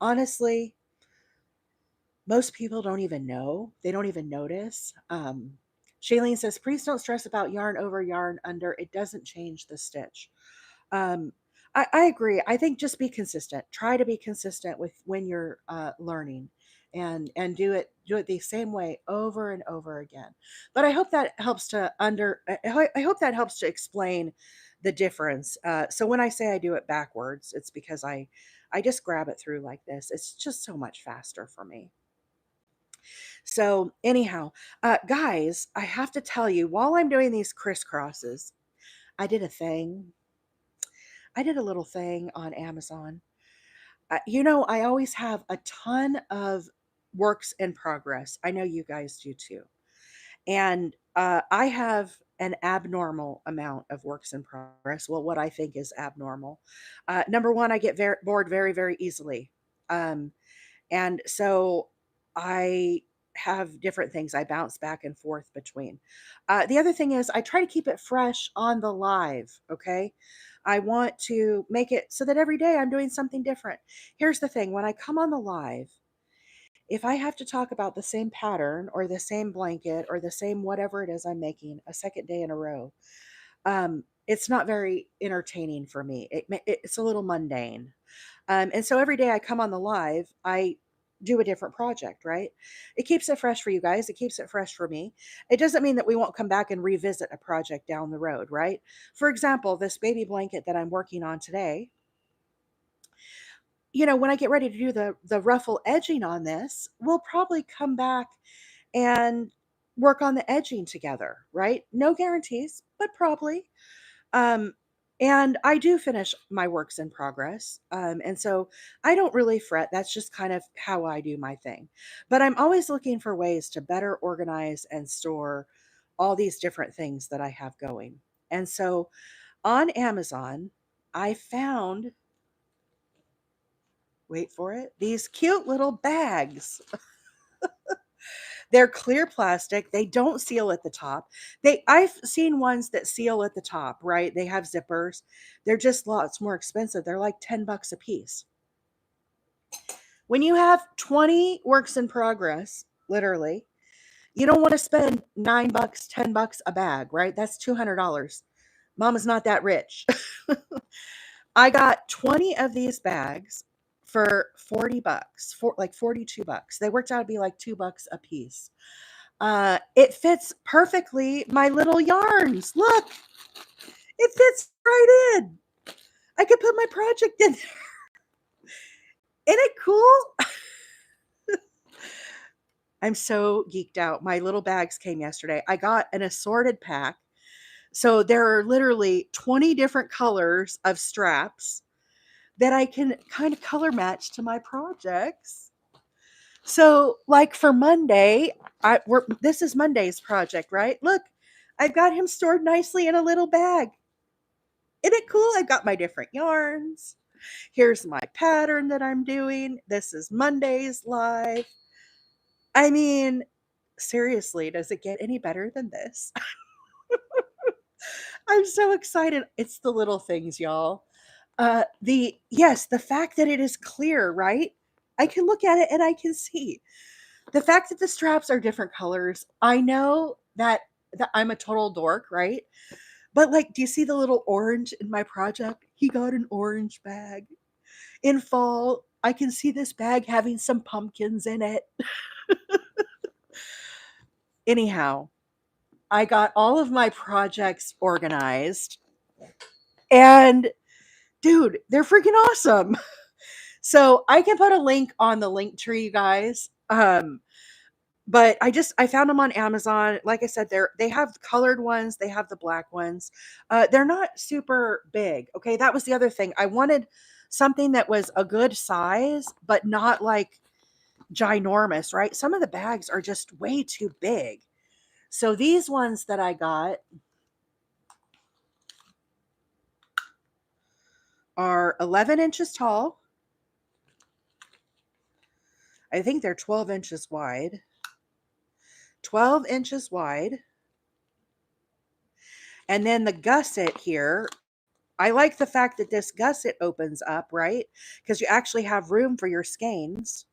Honestly, most people don't even know. They don't even notice. Shailene says, please don't stress about yarn over, yarn under. It doesn't change the stitch. Um, I agree. I think just be consistent. Try to be consistent with when you're learning, and do it the same way over and over again. But I hope that helps to I hope that helps to explain the difference. So when I say I do it backwards, it's because I just grab it through like this. It's just so much faster for me. So anyhow, guys, I have to tell you, while I'm doing these crisscrosses, I did a thing. I did a little thing on Amazon. I always have a ton of works in progress. I know you guys do too. And I have an abnormal amount of works in progress. Well, what I think is abnormal. Number one, I get bored very, very easily. Um, and so I have different things I bounce back and forth between. The other thing is I try to keep it fresh on the live. Okay. I want to make it so that every day I'm doing something different. Here's the thing, when I come on the live, if I have to talk about the same pattern or the same blanket or the same whatever it is I'm making a second day in a row, it's not very entertaining for me. It's a little mundane. And so every day I come on the live, I do a different project, right? It keeps it fresh for you guys. It keeps it fresh for me. It doesn't mean that we won't come back and revisit a project down the road, right? For example, this baby blanket that I'm working on today, when I get ready to do the ruffle edging on this, we'll probably come back and work on the edging together, right? No guarantees, but probably. Um, And I do finish my works in progress. And so I don't really fret. That's just kind of how I do my thing. But I'm always looking for ways to better organize and store all these different things that I have going. And so on Amazon, I found, wait for it, these cute little bags. They're clear plastic. They don't seal at the top. I've seen ones that seal at the top, right? They have zippers. They're just lots more expensive. They're like $10 a piece. When you have 20 works in progress, literally, you don't want to spend $9, $10 a bag, right? That's $200. Mama's not that rich. I got 20 of these bags for $40, for like $42. They worked out to be like $2 a piece. It fits perfectly my little yarns. Look, it fits right in. I could put my project in there. Isn't it cool? I'm so geeked out. My little bags came yesterday. I got an assorted pack. So there are literally 20 different colors of straps that I can kind of color match to my projects. So, like for Monday, this is Monday's project, right? Look, I've got him stored nicely in a little bag. Isn't it cool? I've got my different yarns. Here's my pattern that I'm doing. This is Monday's live. I mean, seriously, does it get any better than this? I'm so excited. It's the little things, y'all. The fact that it is clear, right? I can look at it and I can see. The fact that the straps are different colors. I know that I'm a total dork, right? But like, do you see the little orange in my project? He got an orange bag. In fall, I can see this bag having some pumpkins in it. Anyhow, I got all of my projects organized and dude, they're freaking awesome. So I can put a link on the link tree, you guys. But I found them on Amazon. Like I said, they have colored ones, they have the black ones. They're not super big. Okay, that was the other thing. I wanted something that was a good size, but not like ginormous, right? Some of the bags are just way too big. So these ones that I got are 11 inches tall. I think they're 12 inches wide. 12 inches wide. And then the gusset here, I like the fact that this gusset opens up, right? Because you actually have room for your skeins.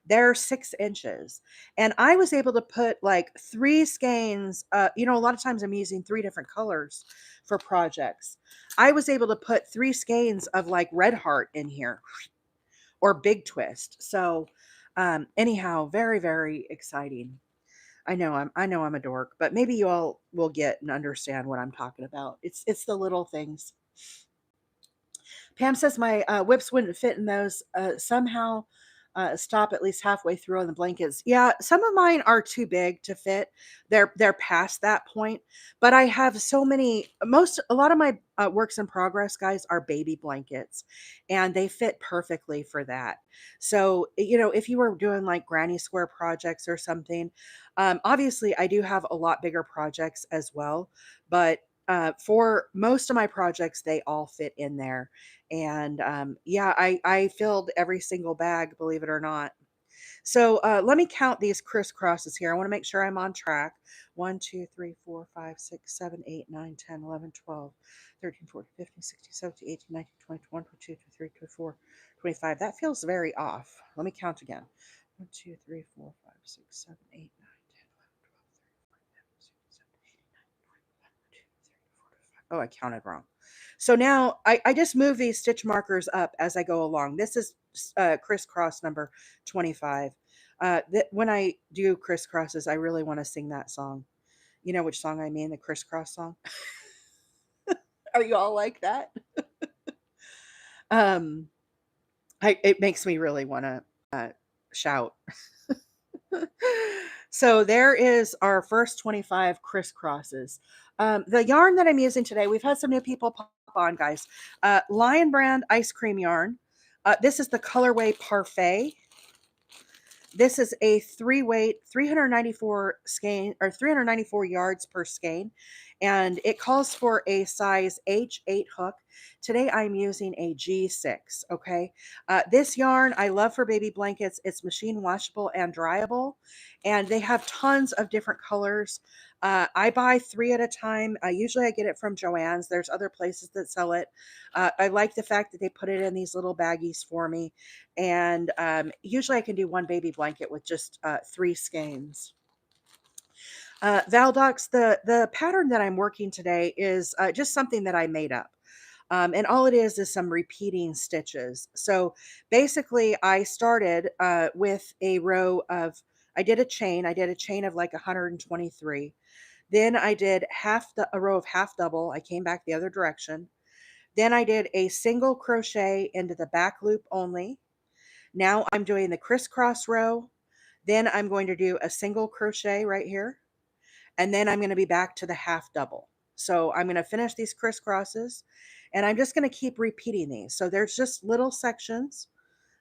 They're 6 inches. And I was able to put like three skeins. A lot of times I'm using three different colors for projects. I was able to put three skeins of like red heart in here or big twist. So, anyhow, very, very exciting. I know I'm a dork, but maybe you all will get and understand what I'm talking about. It's the little things. Pam says my whips wouldn't fit in those. Somehow stop at least halfway through on the blankets. Yeah, some of mine are too big to fit. They're past that point. But I have so many. A lot of my works in progress, guys, are baby blankets, and they fit perfectly for that. So if you were doing like granny square projects or something, obviously I do have a lot bigger projects as well, but. For most of my projects, they all fit in there. And yeah, I filled every single bag, believe it or not. So let me count these crisscrosses here. I want to make sure I'm on track. 1, 2, 3, 4, 5, 6, 7, 8, 9, 10, 11, 12, 13, 14, 15, 16, 17, 18, 19, 20, 21, 22, 23, 24, 25. That feels very off. Let me count again. 1, 2, 3, 4, 5, 6, 7, 8, 9, 10, 11, 12, 13, 14, 15, 16, 17, 18, 19, 20, 21, 22, 23, 24, 25. Oh, I counted wrong. So now I just move these stitch markers up as I go along. This is crisscross number 25. When I do crisscrosses, I really want to sing that song. You know which song I mean, the crisscross song? Are you all like that? Um, it makes me really want to shout. So there is our first 25 crisscrosses. The yarn that I'm using today, we've had some new people pop on, guys. Lion Brand ice cream yarn. This is the colorway Parfait. This is a 3-weight, 394 skein, or 394 yards per skein, and it calls for a size H8 hook. Today I'm using a G6. Okay, this yarn I love for baby blankets. It's machine washable and dryable, and they have tons of different colors. I buy 3 at a time. Usually I get it from Joann's. There's other places that sell it. I like the fact that they put it in these little baggies for me, and usually I can do one baby blanket with just 3 skeins. Valdox, the pattern that I'm working today is just something that I made up. And all it is some repeating stitches. So basically, I started with a row of, I did a chain of like 123. Then I did a row of half double. I came back the other direction. Then I did a single crochet into the back loop only. Now I'm doing the crisscross row. Then I'm going to do a single crochet right here. And then I'm going to be back to the half double. So I'm going to finish these crisscrosses, and I'm just going to keep repeating these. So there's just little sections,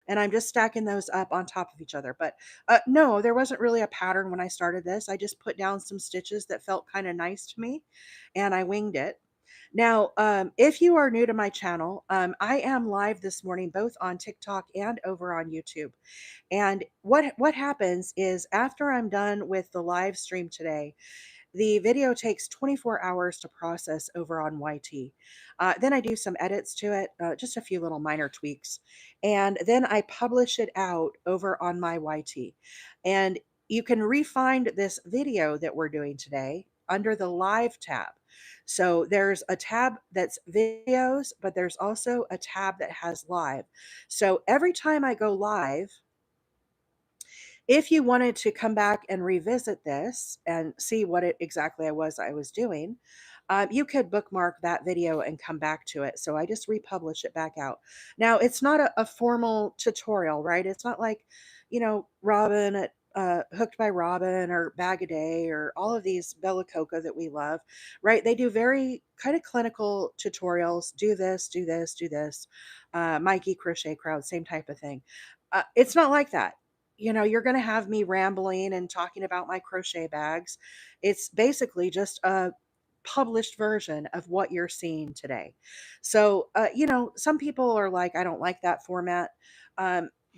and I'm just stacking those up on top of each other. But no, there wasn't really a pattern when I started this. I just put down some stitches that felt kind of nice to me, and I winged it. Now, if you are new to my channel, I am live this morning, both on TikTok and over on YouTube. And what happens is after I'm done with the live stream today, the video takes 24 hours to process over on YT. Then I do some edits to it, just a few little minor tweaks. And then I publish it out over on my YT. And you can re-find this video that we're doing today under the live tab. So there's a tab that's videos, but there's also a tab that has live. So every time I go live, if you wanted to come back and revisit this and see what it exactly I was doing, you could bookmark that video and come back to it. So I just republish it back out. Now, it's not a formal tutorial, right? It's not like, Robin at Hooked by Robin or Bag a Day or all of these Bella Coca that we love, right? They do very kind of clinical tutorials. Do this, do this, do this. Mikey Crochet Crowd, same type of thing. It's not like that. You're going to have me rambling and talking about my crochet bags. It's basically just a published version of what you're seeing today. So, some people are like, I don't like that format.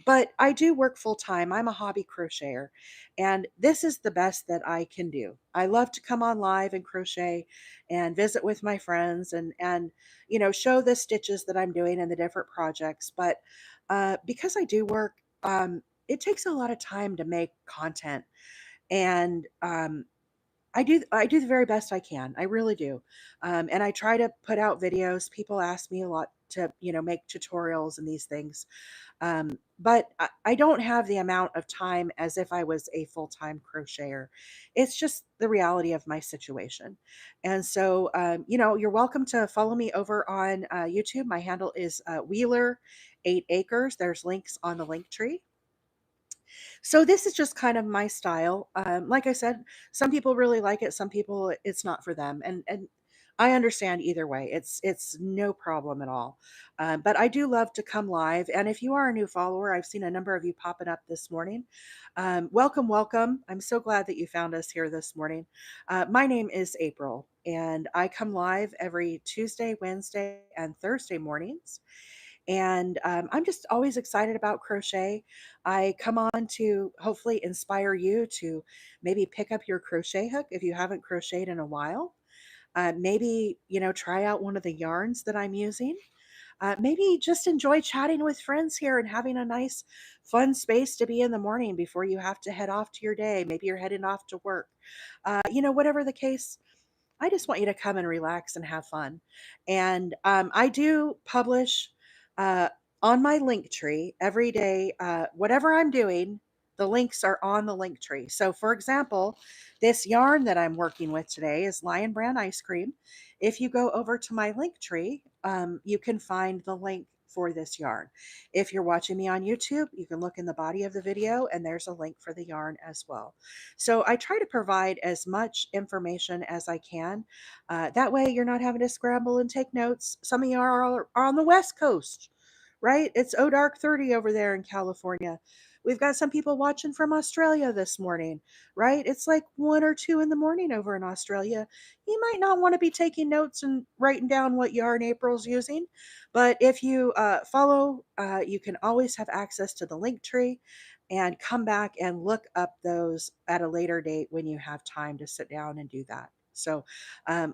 But I do work full time. I'm a hobby crocheter, and this is the best that I can do. I love to come on live and crochet and visit with my friends and show the stitches that I'm doing and the different projects. But because I do work, it takes a lot of time to make content, and I do the very best I can. I really do. And I try to put out videos. People ask me a lot to, make tutorials and these things. But I don't have the amount of time as if I was a full-time crocheter. It's just the reality of my situation. And so, you're welcome to follow me over on YouTube. My handle is Wheeler 8 Acres. There's links on the link tree. So this is just kind of my style. Like I said, some people really like it. Some people it's not for them, and I understand either way. It's no problem at all. But I do love to come live. And if you are a new follower, I've seen a number of you popping up this morning. Welcome, welcome. I'm so glad that you found us here this morning. My name is April, and I come live every Tuesday, Wednesday, and Thursday mornings. And I'm just always excited about crochet. I come on to hopefully inspire you to maybe pick up your crochet hook if you haven't crocheted in a while. Maybe, try out one of the yarns that I'm using. Maybe just enjoy chatting with friends here and having a nice, fun space to be in the morning before you have to head off to your day. Maybe you're heading off to work. Whatever the case, I just want you to come and relax and have fun. And I do publish uh, on my link tree every day. Whatever I'm doing, the links are on the link tree. So, for example, this yarn that I'm working with today is Lion Brand Ice Cream. If you go over to my link tree, you can find the link for this yarn. If you're watching me on YouTube, you can look in the body of the video and there's a link for the yarn as well. So I try to provide as much information as I can. That way you're not having to scramble and take notes. Some of you are on the West Coast, right? It's dark 30 over there in California. We've got some people watching from Australia this morning, right? It's like 1 or 2 in the morning over in Australia. You might not want to be taking notes and writing down what yarn April's using, but if you follow, you can always have access to the link tree and come back and look up those at a later date when you have time to sit down and do that. So,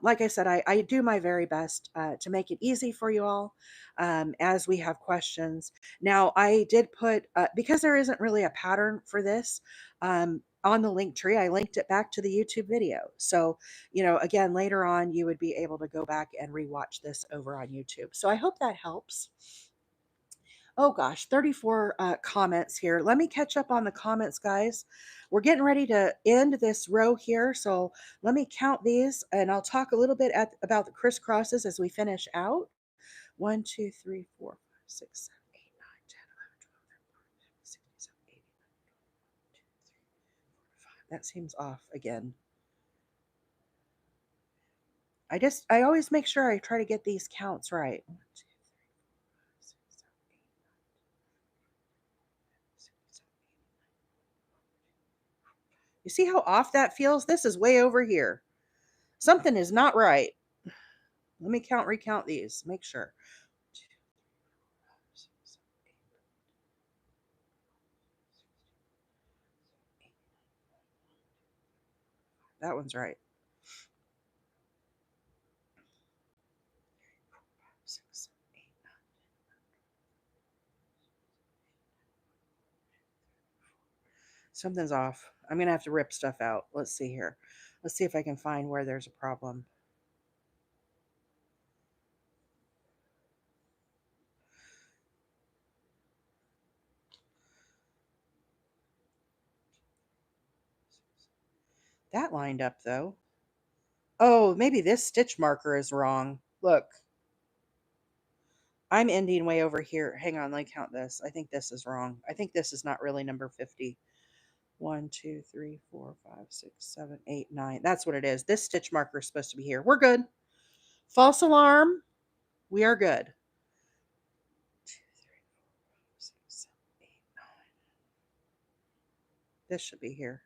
like I said, I do my very best to make it easy for you all as we have questions. Now, I did put, because there isn't really a pattern for this, on the link tree, I linked it back to the YouTube video. So, again, later on, you would be able to go back and rewatch this over on YouTube. So I hope that helps. Oh gosh, 34 comments here. Let me catch up on the comments, guys. We're getting ready to end this row here. So let me count these and I'll talk a little bit about the crisscrosses as we finish out. 1, 2, 3, 4, 5, 6, 7, 8, 9, 10, 11, 12, 13, 14, 15, 16, 17, 18, 19, 20, 21, 22, 23, 24, 25. That seems off again. I always make sure I try to get these counts right. 1, 2, 3, 4, 5, 6, 7, 8, 9, 10, 11, 12, 13, 14, 15, 16, 17, 18, 19. You see how off that feels? This is way over here. Something is not right. Let me recount these. Make sure. 2, 3, 4, 5, 6, 7, 8, 9, 10, 11, 12, 13, 14, 15, 16, 17, 18, 19. That one's right. 4, 5, 6, 7, 8, 9, 10. Something's off. I'm going to have to rip stuff out. Let's see here. Let's see if I can find where there's a problem. That lined up though. Oh, maybe this stitch marker is wrong. Look. I'm ending way over here. Hang on, let me count this. I think this is wrong. I think this is not really number 50. 1, 2, 3, 4, 5, 6, 7, 8, 9. That's what it is. This stitch marker is supposed to be here. We're good. False alarm. We are good. 2, 3, 4, 5, 6, 7, 8, 9. This should be here.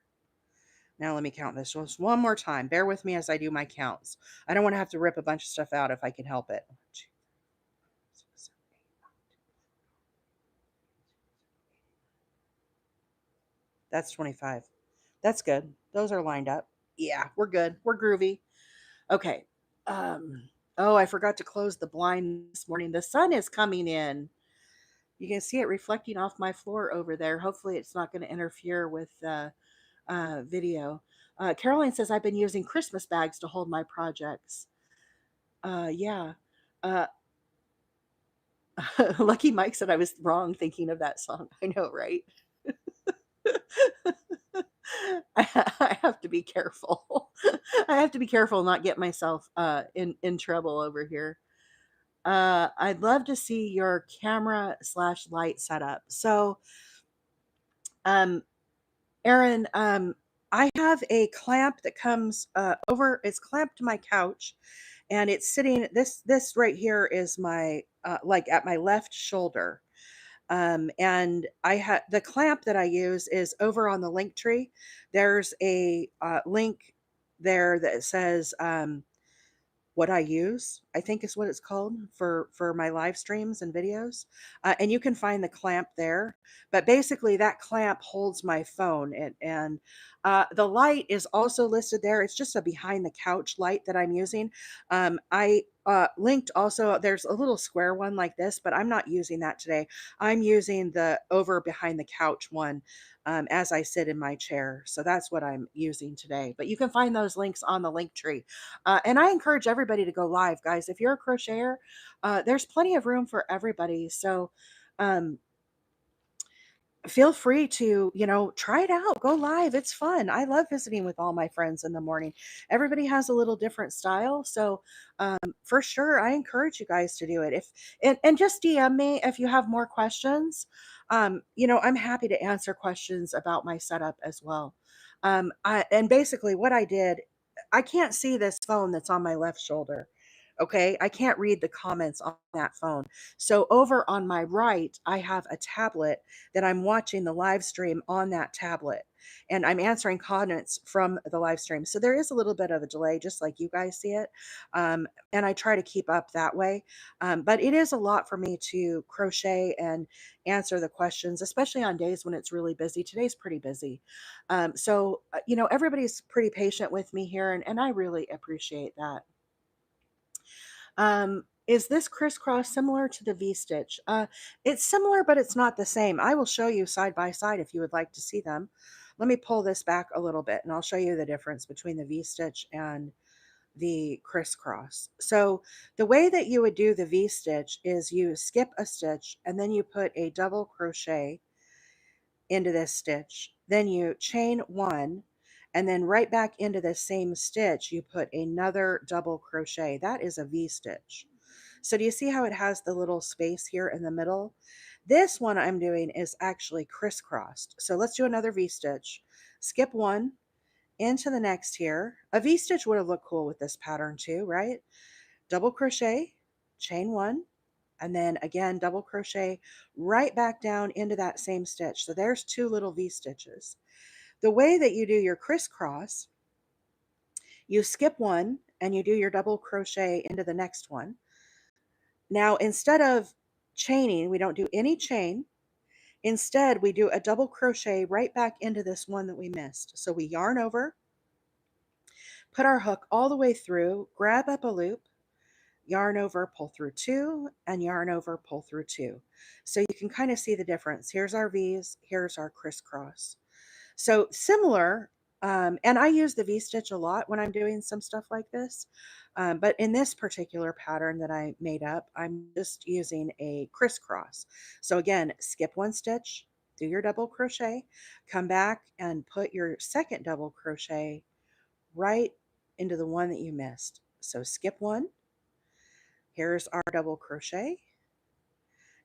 Now let me count this just one more time. Bear with me as I do my counts. I don't want to have to rip a bunch of stuff out if I can help it. 1, 2, 3, 4, 5, 6, 7, 8, 9, 10. That's 25. That's good. Those are lined up. Yeah, we're good. We're groovy. Okay. Oh, I forgot to close the blind this morning. The sun is coming in. You can see it reflecting off my floor over there. Hopefully it's not going to interfere with the video. Caroline says I've been using Christmas bags to hold my projects. Yeah. Uh, Lucky Mike said I was wrong thinking of that song. I know, right? I have to be careful. I have to be careful and not get myself in trouble over here. I'd love to see your camera / light setup. So, Erin, I have a clamp that comes over. It's clamped to my couch, and it's sitting. This right here is my like at my left shoulder. And I have the clamp that I use is over on the link tree. There's a link there that says what I use, I think is what it's called for my live streams and videos. And you can find the clamp there. But basically, that clamp holds my phone, and the light is also listed there. It's just a behind the couch light that I'm using. I linked also. There's a little square one like this, but I'm not using that today. I'm using the over behind the couch one. As I sit in my chair. So that's what I'm using today. But you can find those links on the link tree. And I encourage everybody to go live, guys. If you're a crocheter, there's plenty of room for everybody. So feel free to, try it out. Go live. It's fun. I love visiting with all my friends in the morning. Everybody has a little different style. So, for sure, I encourage you guys to do it. And just DM me if you have more questions. I'm happy to answer questions about my setup as well. And basically what I did, I can't see this phone that's on my left shoulder. Okay. I can't read the comments on that phone. So over on my right, I have a tablet that I'm watching the live stream on that tablet, and I'm answering comments from the live stream. So there is a little bit of a delay, just like you guys see it. And I try to keep up that way. But it is a lot for me to crochet and answer the questions, especially on days when it's really busy. Today's pretty busy. Everybody's pretty patient with me here, and I really appreciate that. Is this crisscross similar to the V-stitch? It's similar, but it's not the same. I will show you side by side if you would like to see them. Let me pull this back a little bit and I'll show you the difference between the V-stitch and the crisscross. So the way that you would do the V-stitch is you skip a stitch and then you put a double crochet into this stitch. Then you chain one, and then right back into the same stitch, you put another double crochet. That is a V-stitch. So do you see how it has the little space here in the middle? This one I'm doing is actually crisscrossed. So let's do another V-stitch. Skip one into the next here. A V-stitch would have looked cool with this pattern too, right? Double crochet, chain one, and then again double crochet right back down into that same stitch. So there's two little V-stitches. The way that you do your crisscross, you skip one and you do your double crochet into the next one. Now, instead of chaining, we don't do any chain. Instead, we do a double crochet right back into this one that we missed. So we yarn over, put our hook all the way through, grab up a loop, yarn over, pull through two, and yarn over, pull through two. So you can kind of see the difference. Here's our V's, here's our crisscross. So similar, and I use the V-stitch a lot when I'm doing some stuff like this. But in this particular pattern that I made up, I'm just using a crisscross. So again, skip one stitch, do your double crochet, come back and put your second double crochet right into the one that you missed. So skip one, here's our double crochet.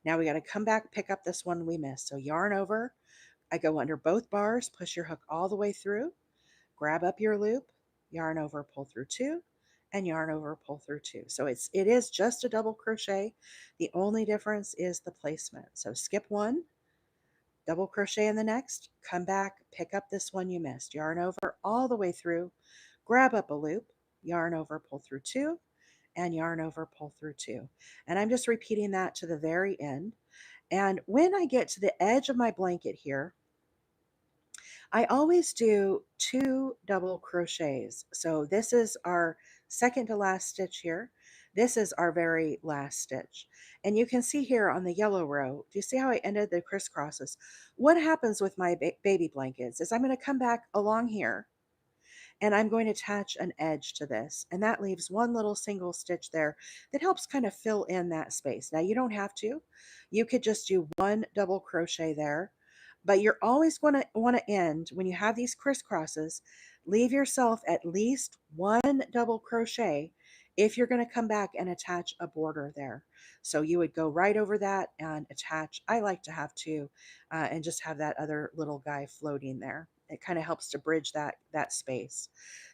Now we got to come back, pick up this one we missed. So yarn over, I go under both bars, push your hook all the way through, grab up your loop, yarn over, pull through two, and yarn over, pull through two. So it is just a double crochet. The only difference is the placement. So skip one, double crochet in the next, come back, pick up this one you missed, yarn over all the way through, grab up a loop, yarn over, pull through two, and yarn over, pull through two. And I'm just repeating that to the very end. And when I get to the edge of my blanket here, I always do two double crochets. So this is our second to last stitch here. This is our very last stitch. And you can see here on the yellow row, do you see how I ended the crisscrosses? What happens with my baby blankets is I'm going to come back along here and I'm going to attach an edge to this, and that leaves one little single stitch there that helps kind of fill in that space. Now you don't have to. You could just do one double crochet there, but you're always going to want to end when you have these crisscrosses, leave yourself at least one double crochet if you're going to come back and attach a border there. So you would go right over that and attach. I like to have two, and just have that other little guy floating there. It kind of helps to bridge that space.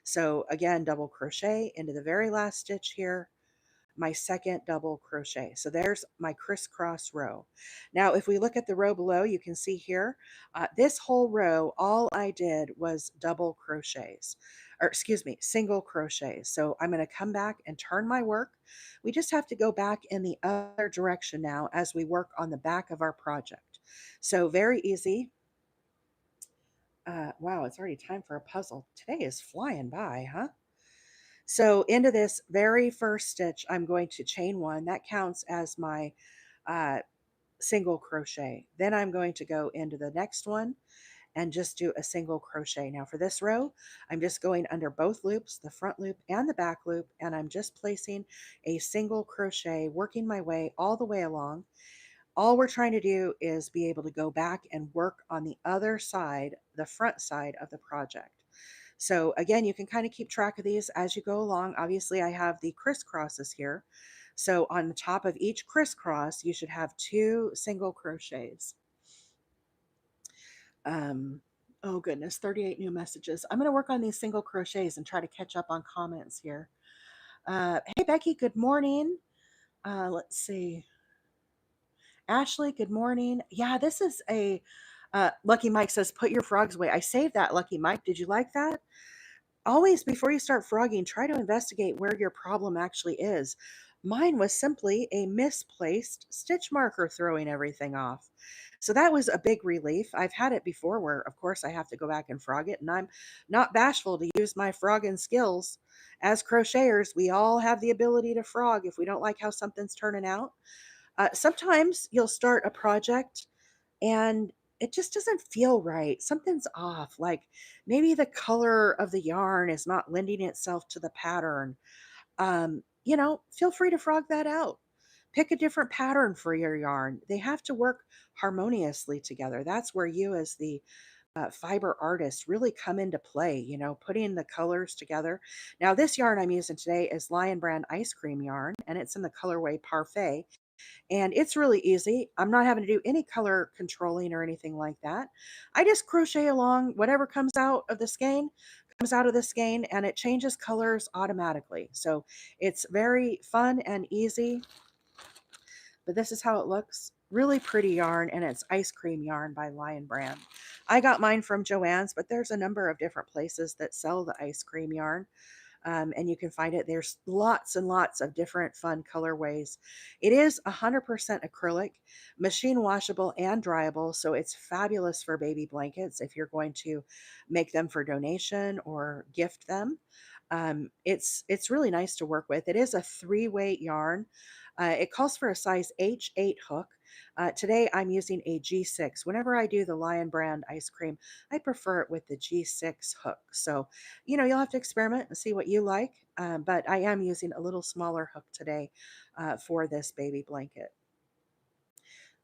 So again, double crochet into the very last stitch here, my second double crochet. So there's my crisscross row. Now, if we look at the row below, you can see here, this whole row, all I did was double crochets, or excuse me, single crochets. So I'm going to come back and turn my work. We just have to go back in the other direction now as we work on the back of our project. So very easy. Wow, it's already time for a puzzle. Today is flying by, huh? So into this very first stitch, I'm going to chain one. That counts as my uh, single crochet. Then I'm going to go into the next one and just do a single crochet. Now for this row, I'm just going under both loops, the front loop and the back loop, and I'm just placing a single crochet, working my way all the way along. All we're trying to do is be able to go back and work on the other side, the front side of the project. So again, you can kind of keep track of these as you go along. Obviously, I have the crisscrosses here. So on the top of each crisscross, you should have 2 single crochets. Oh goodness, 38 new messages. I'm going to work on these single crochets and try to catch up on comments here. Hey Becky, good morning. Let's see. Ashley, good morning. Yeah, this is a Lucky Mike says, put your frogs away. I saved that, Lucky Mike. Did you like that? Always, before you start frogging, try to investigate where your problem actually is. Mine was simply a misplaced stitch marker throwing everything off. So that was a big relief. I've had it before where, of course, I have to go back and frog it, and I'm not bashful to use my frogging skills. As crocheters, we all have the ability to frog if we don't like how something's turning out. Sometimes you'll start a project and it just doesn't feel right. Something's off. Like maybe the color of the yarn is not lending itself to the pattern. Feel free to frog that out. Pick a different pattern for your yarn. They have to work harmoniously together. That's where you, as the fiber artist, really come into play, putting the colors together. Now, this yarn I'm using today is Lion Brand ice cream yarn, and it's in the colorway Parfait. And it's really easy. I'm not having to do any color controlling or anything like that. I just crochet along. Whatever comes out of the skein, and it changes colors automatically. So it's very fun and easy. But this is how it looks. Really pretty yarn, and it's ice cream yarn by Lion Brand. I got mine from Joann's, but there's a number of different places that sell the ice cream yarn. And you can find it. There's lots and lots of different fun colorways. It is 100% acrylic, machine washable and dryable, so it's fabulous for baby blankets if you're going to make them for donation or gift them. It's really nice to work with. It is a 3-weight yarn. It calls for a size H8 hook. Today I'm using a G6. Whenever I do the Lion Brand ice cream, I prefer it with the G6 hook. So, you'll have to experiment and see what you like. But I am using a little smaller hook today for this baby blanket.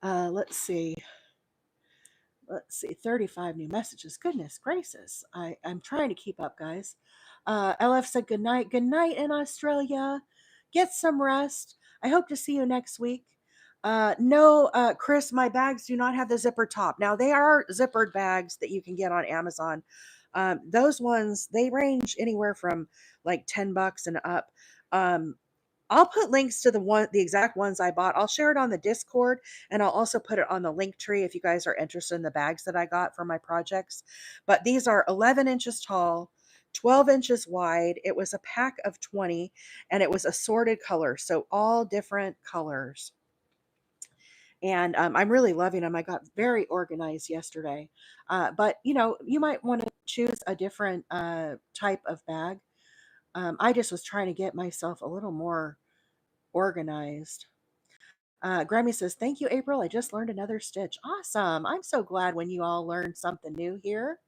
Let's see. 35 new messages. Goodness gracious. I'm trying to keep up, guys. LF said good night. Good night in Australia. Get some rest. I hope to see you next week. No, Chris, my bags do not have the zipper top. Now, they are zippered bags that you can get on Amazon. Those ones, they range anywhere from like $10 and up. I'll put links to the exact ones I bought. I'll share it on the Discord, and I'll also put it on the link tree if you guys are interested in the bags that I got for my projects. But these are 11 inches tall, 12 inches wide. It was a pack of 20, and it was assorted colors, so all different colors. And I'm really loving them. I got very organized yesterday. But you might want to choose a different type of bag. I just was trying to get myself a little more organized. Grammy says, thank you, April. I just learned another stitch. Awesome. I'm so glad when you all learn something new here.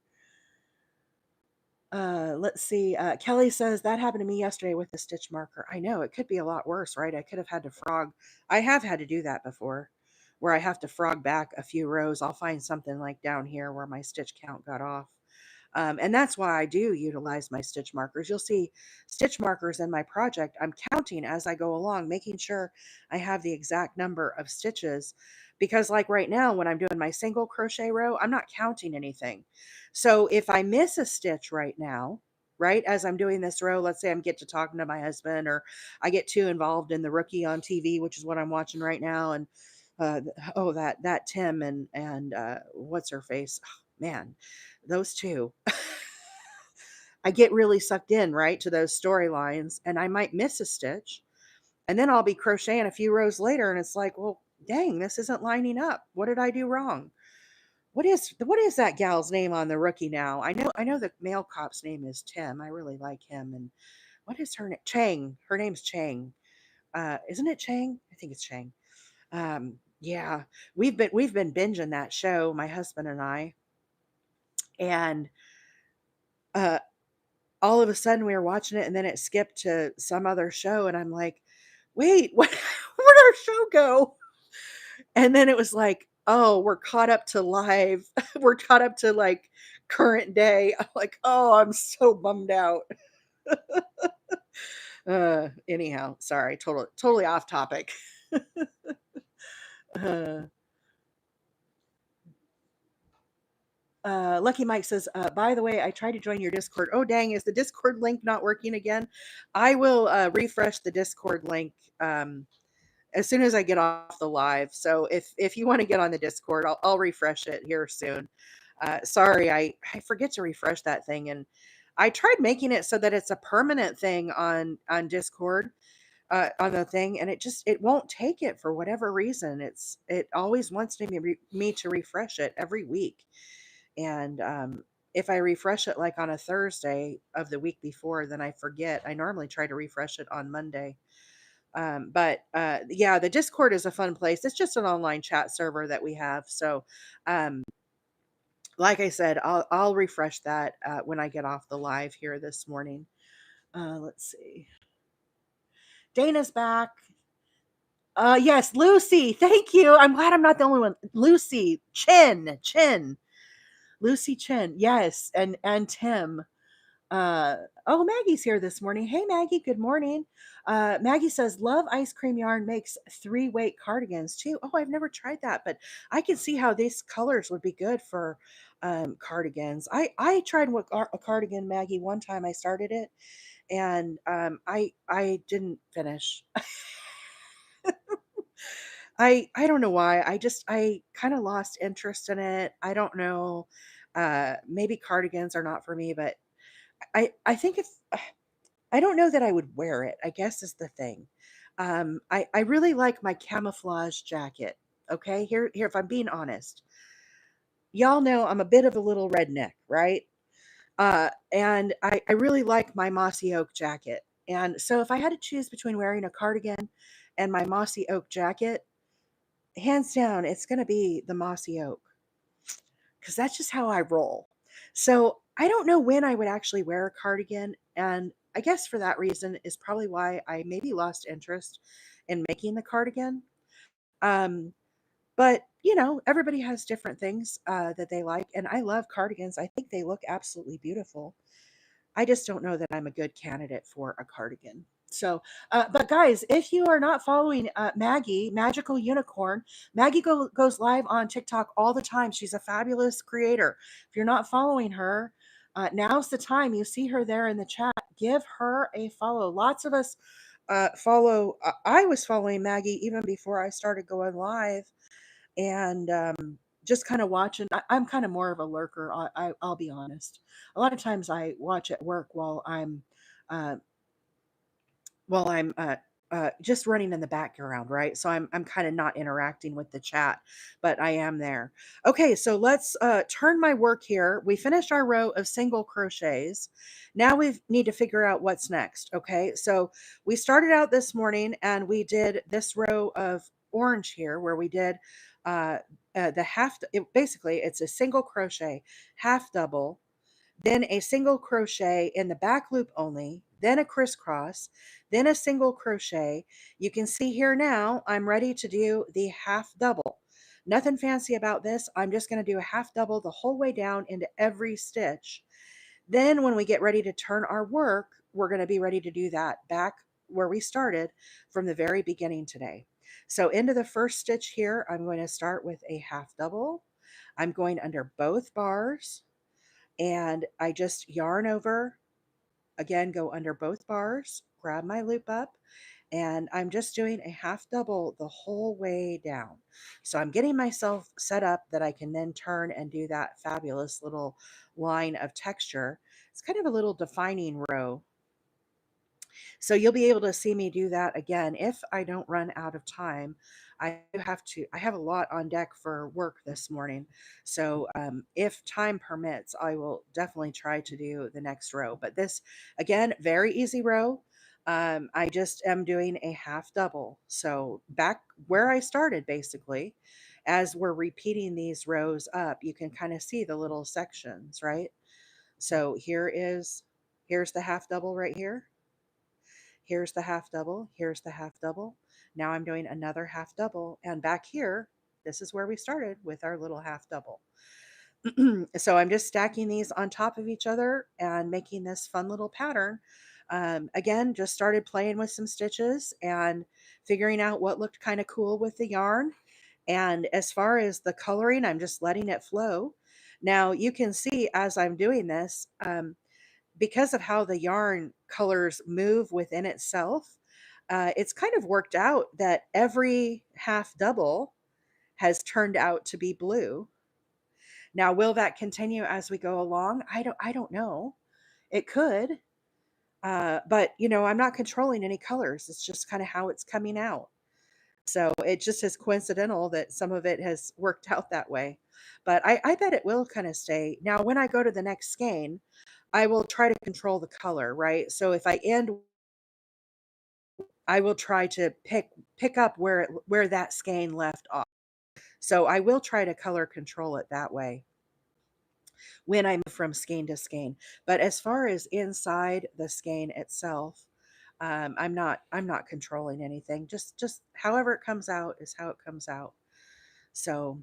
Let's see. Kelly says, that happened to me yesterday with the stitch marker. I know it could be a lot worse, right? I could have had to frog. I have had to do that before, where I have to frog back a few rows. I'll find something like down here where my stitch count got off. And that's why I do utilize my stitch markers. You'll see stitch markers in my project. I'm counting as I go along, making sure I have the exact number of stitches. Because like right now, when I'm doing my single crochet row, I'm not counting anything. So if I miss a stitch right now, right, as I'm doing this row, let's say I'm get to talking to my husband, or I get too involved in the Rookie on TV, which is what I'm watching right now. And that Tim and what's her face? Oh, man, those two. I get really sucked in, right, to those storylines, and I might miss a stitch, and then I'll be crocheting a few rows later, and it's like, well, dang, this isn't lining up. What did I do wrong? What is that gal's name on the Rookie now? I know the male cop's name is Tim. I really like him. And what is her name? Chang. Her name's Chang. Isn't it Chang? I think it's Chang. Yeah, we've been binging that show, my husband and I, and uh, all of a sudden we were watching it, and then it skipped to some other show, and I'm like, wait, what? Where'd our show go? And then it was like, "Oh, we're caught up to live. We're caught up to, like, current day." I'm like, "Oh, I'm so bummed out." Anyhow, sorry, totally off topic. Uh, Lucky Mike says, "By the way, I tried to join your Discord. Oh, dang, is the Discord link not working again? I will, refresh the Discord link, as soon as I get off the live. So if you wanna get on the Discord, I'll refresh it here soon. Sorry, I forget to refresh that thing, and I tried making it so that it's a permanent thing on Discord, on the thing, and it won't take it for whatever reason. It always wants me to refresh it every week, and if I refresh it like on a Thursday of the week before, then I forget. I normally try to refresh it on Monday. But yeah, the Discord is a fun place. It's just an online chat server that we have. So, um, like I said, I'll refresh that when I get off the live here this morning. Let's see. Dana's back. Yes, Lucy. Thank you. I'm glad I'm not the only one. Lucy Chin, Lucy Chin. Yes, and Tim. Oh, Maggie's here this morning. Hey, Maggie. Good morning. Maggie says, "Love ice cream yarn makes 3-weight cardigans too." Oh, I've never tried that, but I can see how these colors would be good for cardigans. I tried a cardigan, Maggie, one time. I started it, and I didn't finish. I don't know why. I kind of lost interest in it. I don't know. Maybe cardigans are not for me, but I think if I don't know that I would wear it, I guess is the thing. I really like my camouflage jacket. Okay, here. If I'm being honest, y'all know I'm a bit of a little redneck, right? And I really like my mossy oak jacket. And so if I had to choose between wearing a cardigan and my mossy oak jacket, hands down, it's going to be the mossy oak because that's just how I roll. So I don't know when I would actually wear a cardigan. And I guess for that reason is probably why I maybe lost interest in making the cardigan. Um, but everybody has different things that they like. And I love cardigans. I think they look absolutely beautiful. I just don't know that I'm a good candidate for a cardigan. So, but guys, if you are not following Maggie, Magical Unicorn, Maggie goes live on TikTok all the time. She's a fabulous creator. If you're not following her, now's the time. You see her there in the chat. Give her a follow. Lots of us follow. I was following Maggie even before I started going live, and just kind of watching. I'm kind of more of a lurker. I'll be honest. A lot of times I watch at work uh, while I'm just running in the background, right? So I'm kind of not interacting with the chat, but I am there. Okay, so let's turn my work here. We finished our row of single crochets. Now we need to figure out what's next. Okay, so we started out this morning and we did this row of orange here, where we did uh, the half. Basically, it's a single crochet, half double, then a single crochet in the back loop only, then a crisscross, then a single crochet. You can see here now, I'm ready to do the half double. Nothing fancy about this. I'm just going to do a half double the whole way down into every stitch. Then when we get ready to turn our work, we're going to be ready to do that back where we started from the very beginning today. So into the first stitch here, I'm going to start with a half double. I'm going under both bars, and I just yarn over, again, go under both bars, grab my loop up, and I'm just doing a half double the whole way down. So I'm getting myself set up that I can then turn and do that fabulous little line of texture. It's kind of a little defining row, so you'll be able to see me do that again if I don't run out of time. I have a lot on deck for work this morning. So if time permits, I will definitely try to do the next row. But this, again, very easy row. I just am doing a half double. So back where I started, basically, as we're repeating these rows up, you can kind of see the little sections, right? So here's the half double right here. Here's the half double. Here's the half double. Now I'm doing another half double. And back here, This is where we started with our little half double. So I'm just stacking these on top of each other and making this fun little pattern. Again, just started playing with some stitches and figuring out what looked kind of cool with the yarn. And as far as the coloring, I'm just letting it flow. Now you can see as I'm doing this, because of how the yarn colors move within itself, it's kind of worked out that every half double has turned out to be blue. Now, will that continue as we go along? I don't know. It could. But I'm not controlling any colors. It's just kind of how it's coming out. So it just is coincidental that some of it has worked out that way. But I bet it will kind of stay. Now, when I go to the next skein, I will try to control the color, right? So if I end, I will try to pick up where that skein left off. So I will try to color control it that way when I move from skein to skein. But as far as inside the skein itself, I'm not controlling anything. Just however it comes out is how it comes out. So,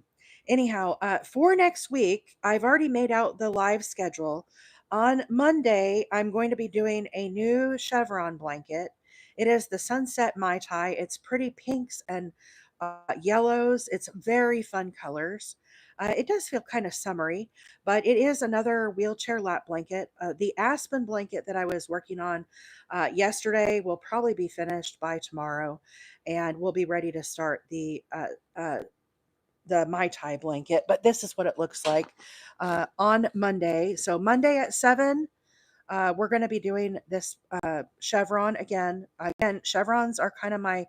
anyhow, for next week, I've already made out the live schedule. On Monday, I'm going to be doing a new chevron blanket. It is the Sunset Mai Tai. It's pretty pinks and yellows. It's very fun colors. It does feel kind of summery, but it is another wheelchair lap blanket. The aspen blanket that I was working on yesterday will probably be finished by tomorrow, and we'll be ready to start the Mai Tai blanket, but this is what it looks like on Monday. So Monday at 7, we're going to be doing this chevron again. Again, chevrons are kind of my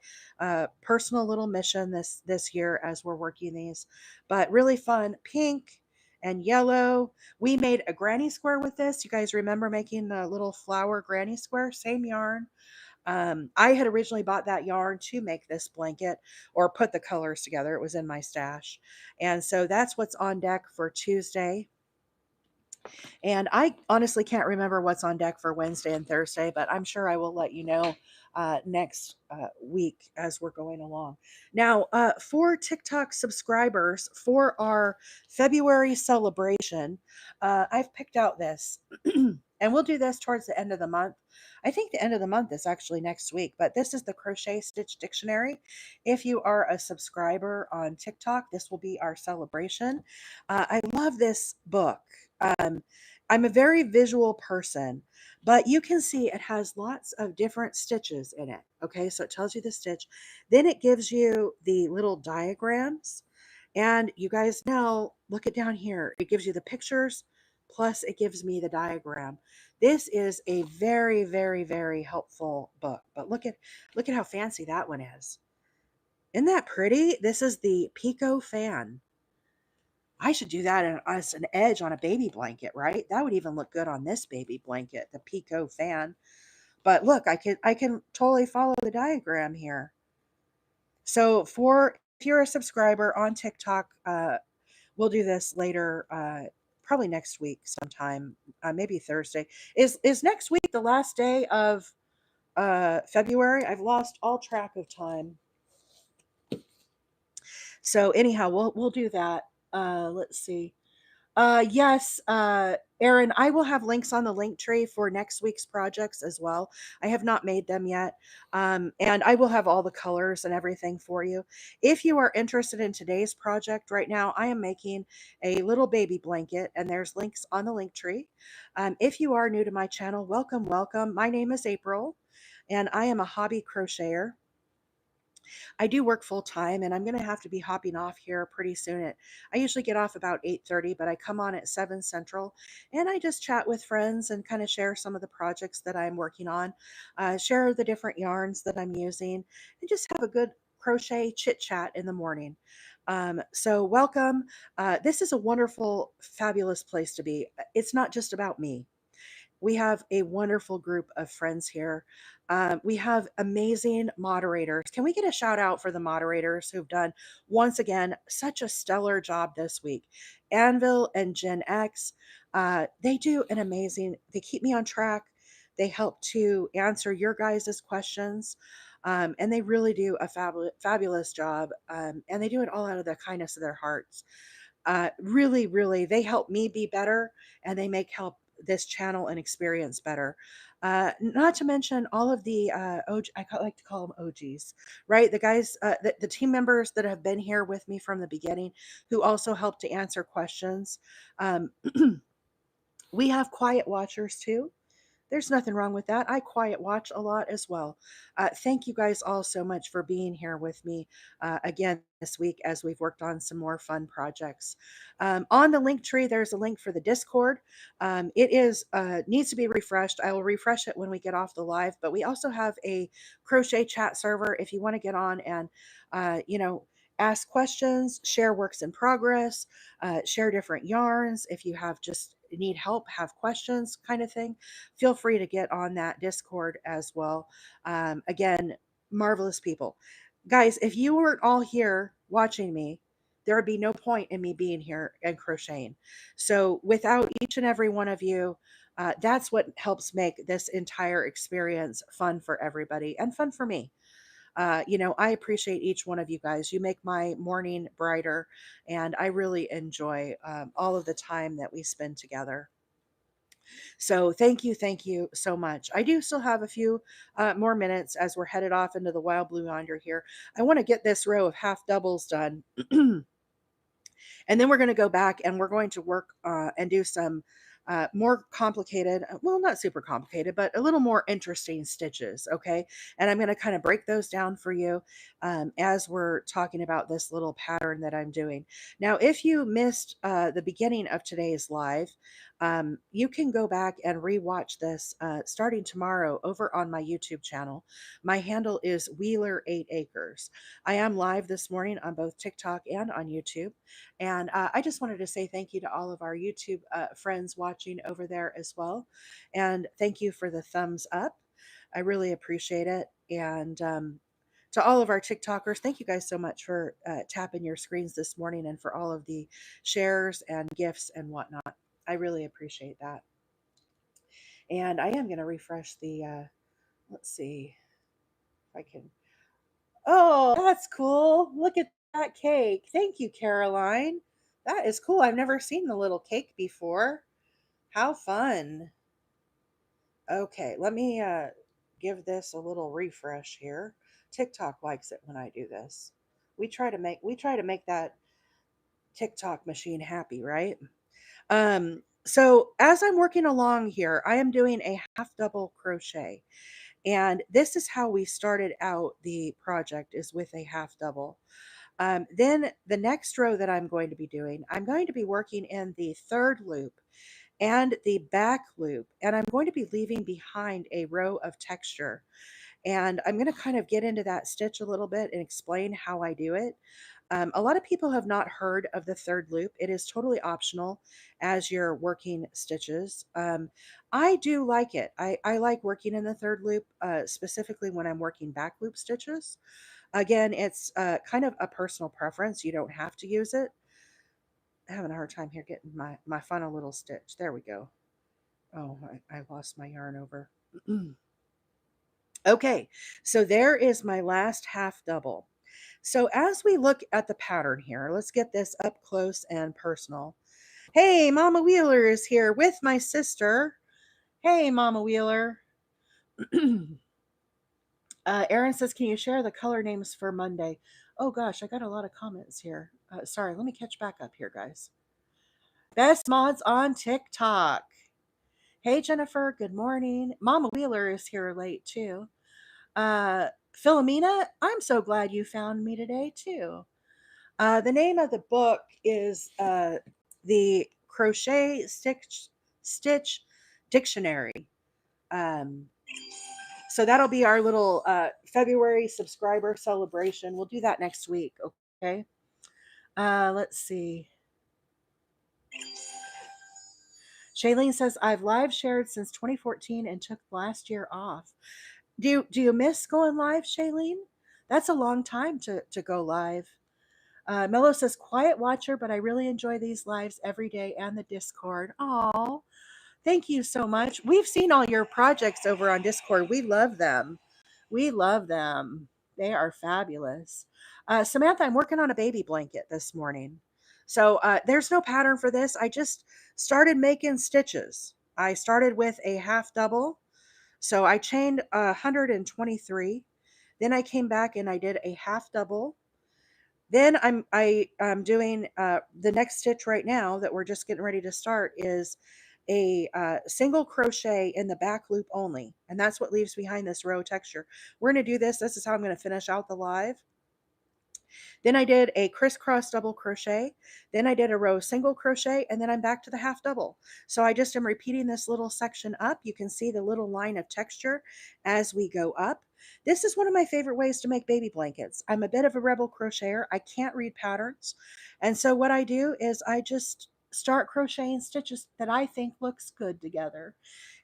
personal little mission this year as we're working these, but really fun. Pink and yellow. We made a granny square with this. You guys remember making the little flower granny square? Same yarn. I had originally bought that yarn to make this blanket or put the colors together. It was in my stash. And so that's what's on deck for Tuesday. And I honestly can't remember what's on deck for Wednesday and Thursday, but I'm sure I will let you know next week as we're going along. Now, for TikTok subscribers, for our February celebration, I've picked out this. And we'll do this towards the end of the month. I think the end of the month is actually next week, but this is the Crochet Stitch Dictionary. If you are a subscriber on TikTok, this will be our celebration. I love this book. Um, I'm a very visual person, but you can see it has lots of different stitches in it. Okay, so it tells you the stitch. Then it gives you the little diagrams. And you guys know, look it down here. It gives you the pictures, plus it gives me the diagram. This is a very, very, very helpful book. But look at how fancy that one is. Isn't that pretty? This is the Pico fan. I should do that as an edge on a baby blanket, right? That would even look good on this baby blanket, the Pico fan. But look, I can totally follow the diagram here. So for if you're a subscriber on TikTok, we'll do this later, probably next week sometime, maybe Thursday. Is next week the last day of February? I've lost all track of time. So anyhow, we'll do that. Let's see. Yes, Erin, I will have links on the link tree for next week's projects as well. I have not made them yet. And I will have all the colors and everything for you. If you are interested in today's project right now, I am making a little baby blanket and there's links on the link tree. If you are new to my channel, welcome, welcome. My name is April and I am a hobby crocheter. I do work full time and I'm going to have to be hopping off here pretty soon. I usually get off about 8:30, but I come on at 7 Central and I just chat with friends and kind of share some of the projects that I'm working on, share the different yarns that I'm using, and just have a good crochet chit chat in the morning. So welcome. This is a wonderful, fabulous place to be. It's not just about me. We have a wonderful group of friends here. We have amazing moderators. Can we get a shout out for the moderators who've done, once again, such a stellar job this week? Anvil and Gen X, they do an amazing, they keep me on track. They help to answer your guys' questions. And they really do a fabulous job. And they do it all out of the kindness of their hearts. Really, really, they help me be better, and they make help this channel and experience better. Not to mention all of the like to call them OGs, right? The guys, the team members that have been here with me from the beginning, who also help to answer questions. Um, we have quiet watchers too. There's nothing wrong with that. I quiet watch a lot as well. Thank you guys all so much for being here with me again this week as we've worked on some more fun projects. On the link tree, there's a link for the Discord. It is needs to be refreshed. I will refresh it when we get off the live. But we also have a crochet chat server if you want to get on and ask questions, share works in progress, share different yarns. If you have just need help, have questions, kind of thing, feel free to get on that Discord as well. Again, marvelous people. Guys, if you weren't all here watching me, there would be no point in me being here and crocheting. So, without each and every one of you, that's what helps make this entire experience fun for everybody and fun for me. I appreciate each one of you guys. You make my morning brighter, and I really enjoy all of the time that we spend together. So thank you so much. I do still have a few more minutes as we're headed off into the wild blue yonder here. I want to get this row of half doubles done. And then we're going to go back and we're going to work and do some more complicated, well, not super complicated, but a little more interesting stitches. Okay. And I'm going to kind of break those down for you as we're talking about this little pattern that I'm doing. Now, if you missed the beginning of today's live, you can go back and rewatch this starting tomorrow over on my YouTube channel. My handle is Wheeler8Acres. I am live this morning on both TikTok and on YouTube. And I just wanted to say thank you to all of our YouTube friends watching over there as well. And thank you for the thumbs up. I really appreciate it. And to all of our TikTokers, thank you guys so much for tapping your screens this morning and for all of the shares and gifts and whatnot. I really appreciate that. And I am going to refresh the, let's see if I can. Oh, that's cool. Look at that cake. Thank you, Caroline. That is cool. I've never seen the little cake before. How fun. Okay, let me give this a little refresh here. TikTok likes it when I do this. We try to make that TikTok machine happy, right? So as I'm working along here, I am doing a half double crochet. And this is how we started out the project, is with a half double. Then the next row that I'm going to be doing, I'm going to be working in the third loop and the back loop, and I'm going to be leaving behind a row of texture. And I'm going to kind of get into that stitch a little bit and explain how I do it. A lot of people have not heard of the third loop. It is totally optional as you're working stitches. I do like it. I like working in the third loop, specifically when I'm working back loop stitches. Again, it's kind of a personal preference. You don't have to use it. I'm having a hard time here getting my final little stitch. There we go. Oh, I lost my yarn over. Okay, so there is my last half double. So as we look at the pattern here, let's get this up close and personal. Hey, Mama Wheeler is here with my sister. Hey, Mama Wheeler. Erin says, can you share the color names for Monday? Oh gosh, I got a lot of comments here. Sorry, let me catch back up here, guys. Best mods on TikTok. Hey, Jennifer, good morning. Mama Wheeler is here late too. Philomena, I'm so glad you found me today too. The name of the book is the Crochet Stitch Dictionary. So that'll be our little February subscriber celebration. We'll do that next week, okay? Let's see. Shailene says, I've live shared since 2014 and took last year off. Do you miss going live, Shailene? That's a long time to go live. Mello says, quiet watcher, but I really enjoy these lives every day and the Discord. Oh, thank you so much. We've seen all your projects over on Discord. We love them. We love them. They are fabulous. Samantha, I'm working on a baby blanket this morning. So there's no pattern for this. I just started making stitches. I started with a half double. So I chained 123. Then I came back and I did a half double. Then I'm doing the next stitch right now that we're just getting ready to start is a single crochet in the back loop only, and that's what leaves behind this row texture. We're going to do this. This is how I'm going to finish out the live. Then I did a crisscross double crochet. Then I did a row single crochet, and then I'm back to the half double. So I just am repeating this little section up. You can see the little line of texture as we go up. This is one of my favorite ways to make baby blankets. I'm a bit of a rebel crocheter. I can't read patterns. And so what I do is I just start crocheting stitches that I think looks good together.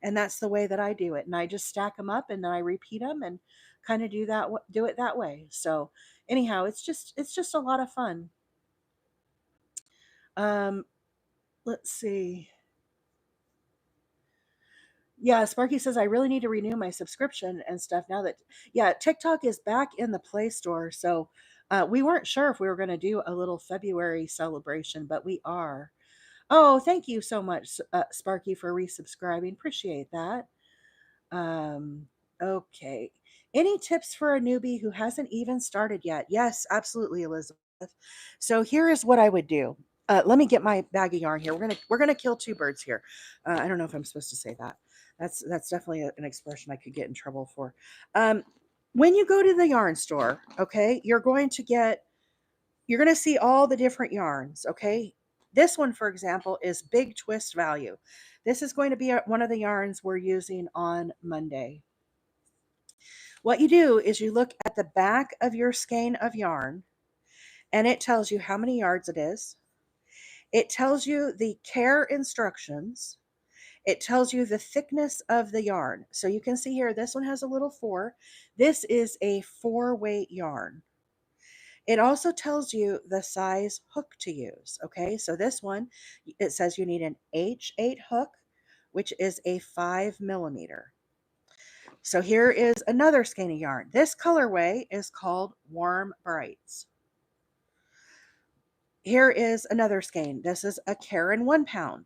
And that's the way that I do it. And I just stack them up and then I repeat them and kind of do it that way. So anyhow, it's just a lot of fun. Um, let's see. Yeah, Sparky says I really need to renew my subscription and stuff now that yeah, TikTok is back in the Play Store. So we weren't sure if we were going to do a little February celebration, but we are. Oh, thank you so much, Sparky, for resubscribing. Appreciate that. Um, okay. Any tips for a newbie who hasn't even started yet? Yes, absolutely, Elizabeth. So here is what I would do. Let me get my bag of yarn here. We're gonna kill two birds here. I don't know if I'm supposed to say that. That's definitely an expression I could get in trouble for. Um, when you go to the yarn store, okay, you're going to see all the different yarns, okay? This one, for example, is Big Twist Value. This is going to be one of the yarns we're using on Monday. What you do is you look at the back of your skein of yarn, and it tells you how many yards it is. It tells you the care instructions. It tells you the thickness of the yarn. So you can see here, this one has a little 4. This is a 4-weight yarn. It also tells you the size hook to use. Okay, so this one, it says you need an H8 hook, which is a 5 millimeter. So here is another skein of yarn. This colorway is called Warm Brights. Here is another skein. This is a Karen 1 pound.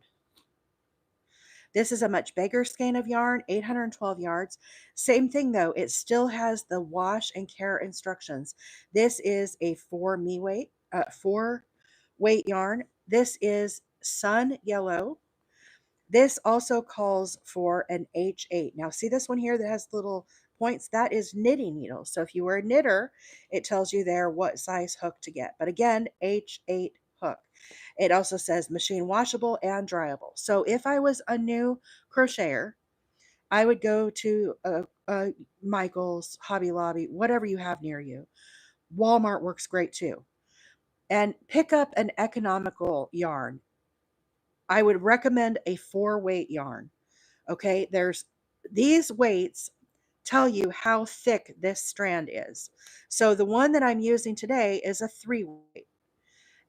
This is a much bigger skein of yarn, 812 yards. Same thing though, it still has the wash and care instructions. This is a 4 weight yarn. This is Sun Yellow. This also calls for an H8. Now see this one here that has little points? That is knitting needles. So if you were a knitter, it tells you there what size hook to get. But again, H8 hook. It also says machine washable and dryable. So if I was a new crocheter, I would go to Michael's, Hobby Lobby, whatever you have near you. Walmart works great too. And pick up an economical yarn. I would recommend a 4-weight yarn. Okay, there's these weights tell you how thick this strand is. So the one that I'm using today is a 3-weight.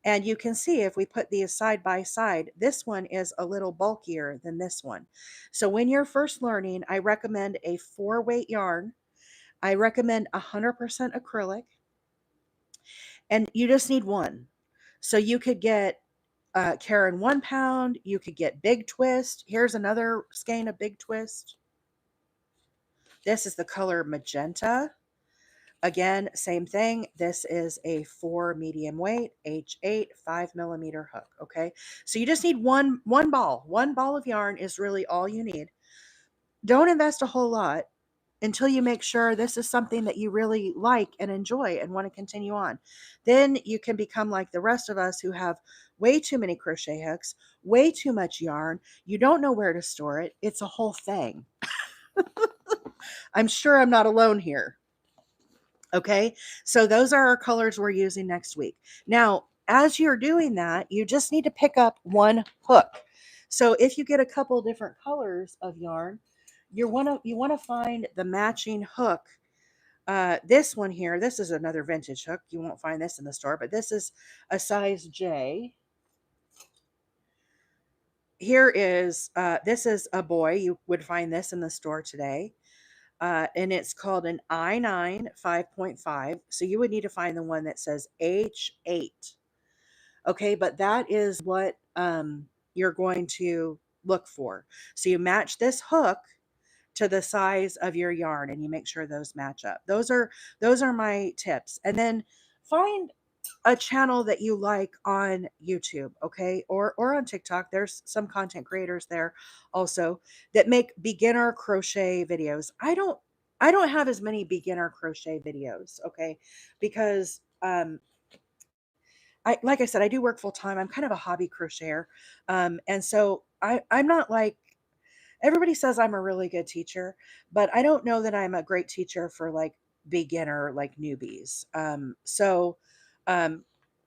And you can see if we put these side by side, this one is a little bulkier than this one. So when you're first learning, I recommend a 4-weight yarn. I recommend 100% acrylic. And you just need one. So you could get Karen 1 pound. You could get Big Twist. Here's another skein of Big Twist. This is the color magenta. Again, same thing. This is a 4 medium weight, H8, 5 millimeter hook. Okay. So you just need one ball. One ball of yarn is really all you need. Don't invest a whole lot until you make sure this is something that you really like and enjoy and want to continue on. Then you can become like the rest of us who have way too many crochet hooks, way too much yarn. You don't know where to store it. It's a whole thing. I'm sure I'm not alone here. Okay, so those are our colors we're using next week. Now, as you're doing that, you just need to pick up one hook. So if you get a couple different colors of yarn, you want to find the matching hook. This one here, this is another vintage hook. You won't find this in the store, but this is a size J. Here is, this is a boy. You would find this in the store today. and it's called an I9 5.5. So you would need to find the one that says H8. Okay, but that is what you're going to look for. So you match this hook to the size of your yarn and you make sure those match up. Those are my tips. And then find a channel that you like on YouTube, okay? Or on TikTok. There's some content creators there also that make beginner crochet videos. I don't have as many beginner crochet videos, okay? Because I like I said, I do work full time. I'm kind of a hobby crocheter. And so I'm not like everybody says I'm a really good teacher, but I don't know that I'm a great teacher for like beginner, like newbies. Um,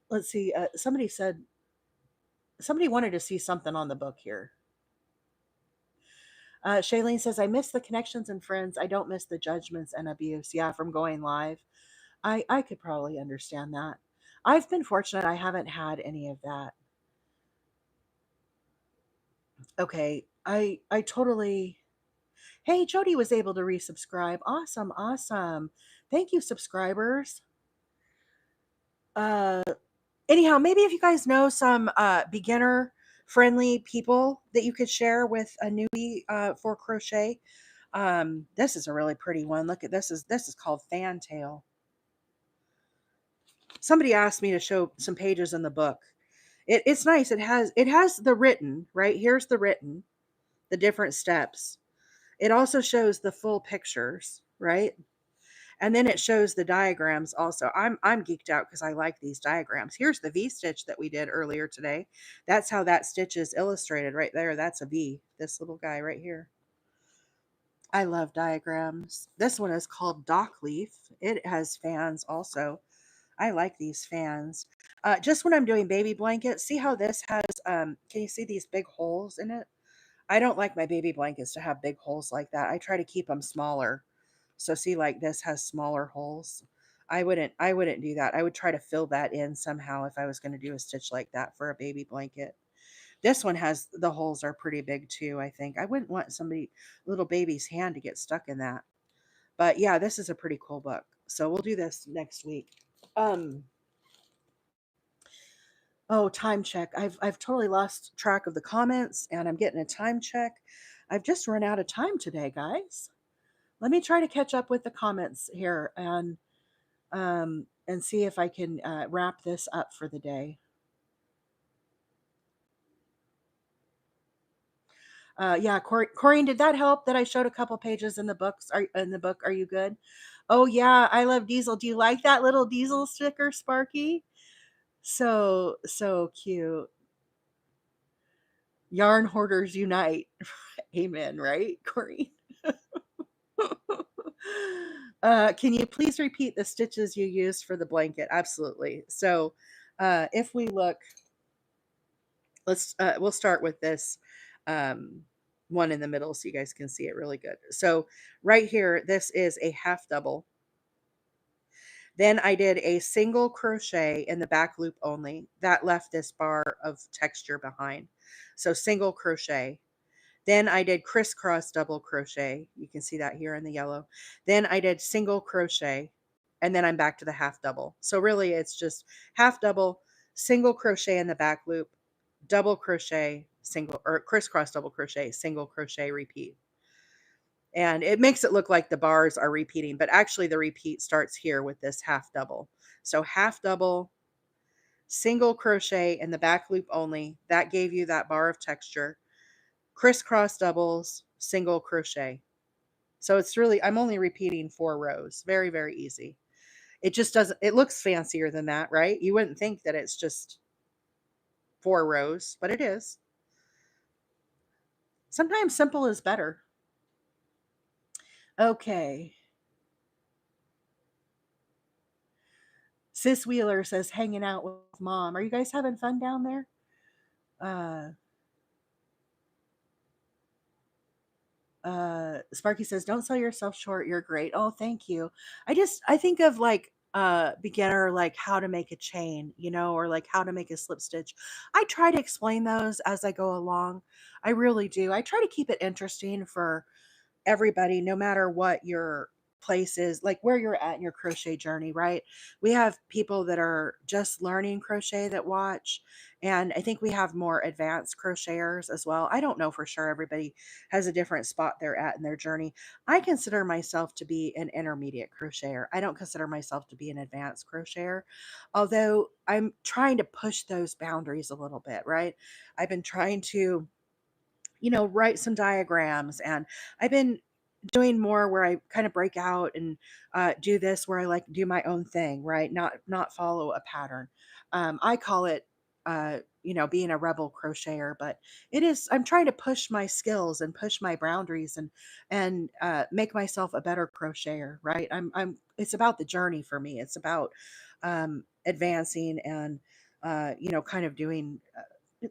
let's see. Somebody said somebody wanted to see something on the book here. Shailene says, I miss the connections and friends. I don't miss the judgments and abuse. Yeah, from going live. I could probably understand that. I've been fortunate. I haven't had any of that. Okay. I totally. Hey, Jody was able to resubscribe. Awesome, awesome. Thank you, subscribers. Uh, anyhow, maybe if you guys know some beginner friendly people that you could share with a newbie for crochet. This is a really pretty one. Look at this is called Fantail. Somebody asked me to show some pages in the book. It's nice. It has the written, right? Here's the written, the different steps. It also shows the full pictures, right? And then it shows the diagrams also. I'm geeked out because I like these diagrams. Here's the V stitch that we did earlier today. That's how that stitch is illustrated right there. That's a V, this little guy right here. I love diagrams. This one is called Dock Leaf. It has fans also. I like these fans. Just when I'm doing baby blankets, see how this has, can you see these big holes in it? I don't like my baby blankets to have big holes like that. I try to keep them smaller. So see, like this has smaller holes. I wouldn't do that. I would try to fill that in somehow if I was going to do a stitch like that for a baby blanket. This one has the holes are pretty big too, I think. I wouldn't want somebody little baby's hand to get stuck in that. But yeah, this is a pretty cool book. So we'll do this next week. Um oh, time check. I've totally lost track of the comments and I'm getting a time check. I've just run out of time today, guys. Let me try to catch up with the comments here and see if I can wrap this up for the day. Yeah, Corrine, did that help that I showed a couple pages in the books? Are in the book? Are you good? Oh yeah, I love Diesel. Do you like that little Diesel sticker, Sparky? So cute. Yarn hoarders unite. Amen, right, Corrine? Can you please repeat the stitches you used for the blanket? Absolutely. So, if we look, we'll start with this um, one in the middle so you guys can see it really good. So, right here, this is a half double. Then I did a single crochet in the back loop only. That left this bar of texture behind. So, single crochet. Then I did crisscross double crochet. You can see that here in the yellow. Then I did single crochet and then I'm back to the half double. So really it's just half double, single crochet in the back loop, double crochet, single or crisscross double crochet, single crochet, repeat. And it makes it look like the bars are repeating, but actually the repeat starts here with this half double. So half double, single crochet in the back loop only. That gave you that bar of texture. Crisscross doubles, single crochet. So it's really, I'm only repeating 4 rows. Very, very easy. It just doesn't, it looks fancier than that, right? You wouldn't think that it's just 4 rows, but it is. Sometimes simple is better. Okay. Sis Wheeler says, hanging out with mom. Are you guys having fun down there? Uh, Sparky says, don't sell yourself short. You're great. Oh, thank you. I think of like beginner, like how to make a chain, or like how to make a slip stitch. I try to explain those as I go along. I really do. I try to keep it interesting for everybody, no matter what your place is, like where you're at in your crochet journey, right? We have people that are just learning crochet that watch, and I think we have more advanced crocheters as well. I don't know for sure. Everybody has a different spot they're at in their journey. I consider myself to be an intermediate crocheter. I don't consider myself to be an advanced crocheter, although I'm trying to push those boundaries a little bit, right? I've been trying to, write some diagrams, and I've been doing more where I kind of break out and do this where I like do my own thing, right? Not follow a pattern. I call it, being a rebel crocheter, but it is. I'm trying to push my skills and push my boundaries and make myself a better crocheter, right? I'm. It's about the journey for me. It's about advancing and kind of doing,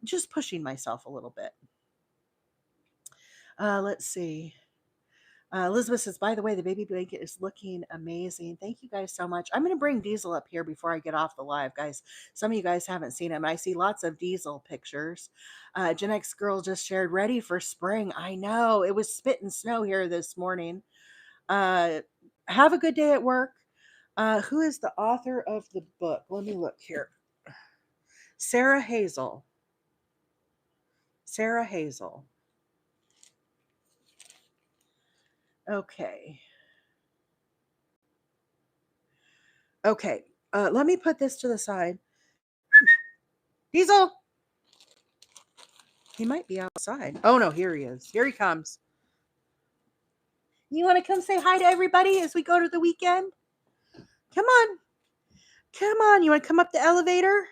just pushing myself a little bit. Let's see. Elizabeth says, by the way, the baby blanket is looking amazing. Thank you guys so much. I'm going to bring Diesel up here before I get off the live, guys. Some of you guys haven't seen him. I see lots of Diesel pictures. Gen X Girl just shared, ready for spring. I know. It was spitting snow here this morning. Have a good day at work. Who is the author of the book? Let me look here. Sarah Hazel. Sarah Hazel. Okay. Okay. Let me put this to the side. Diesel. He might be outside. Oh no, here he is. Here he comes. You want to come say hi to everybody as we go to the weekend? Come on. Come on. You want to come up the elevator?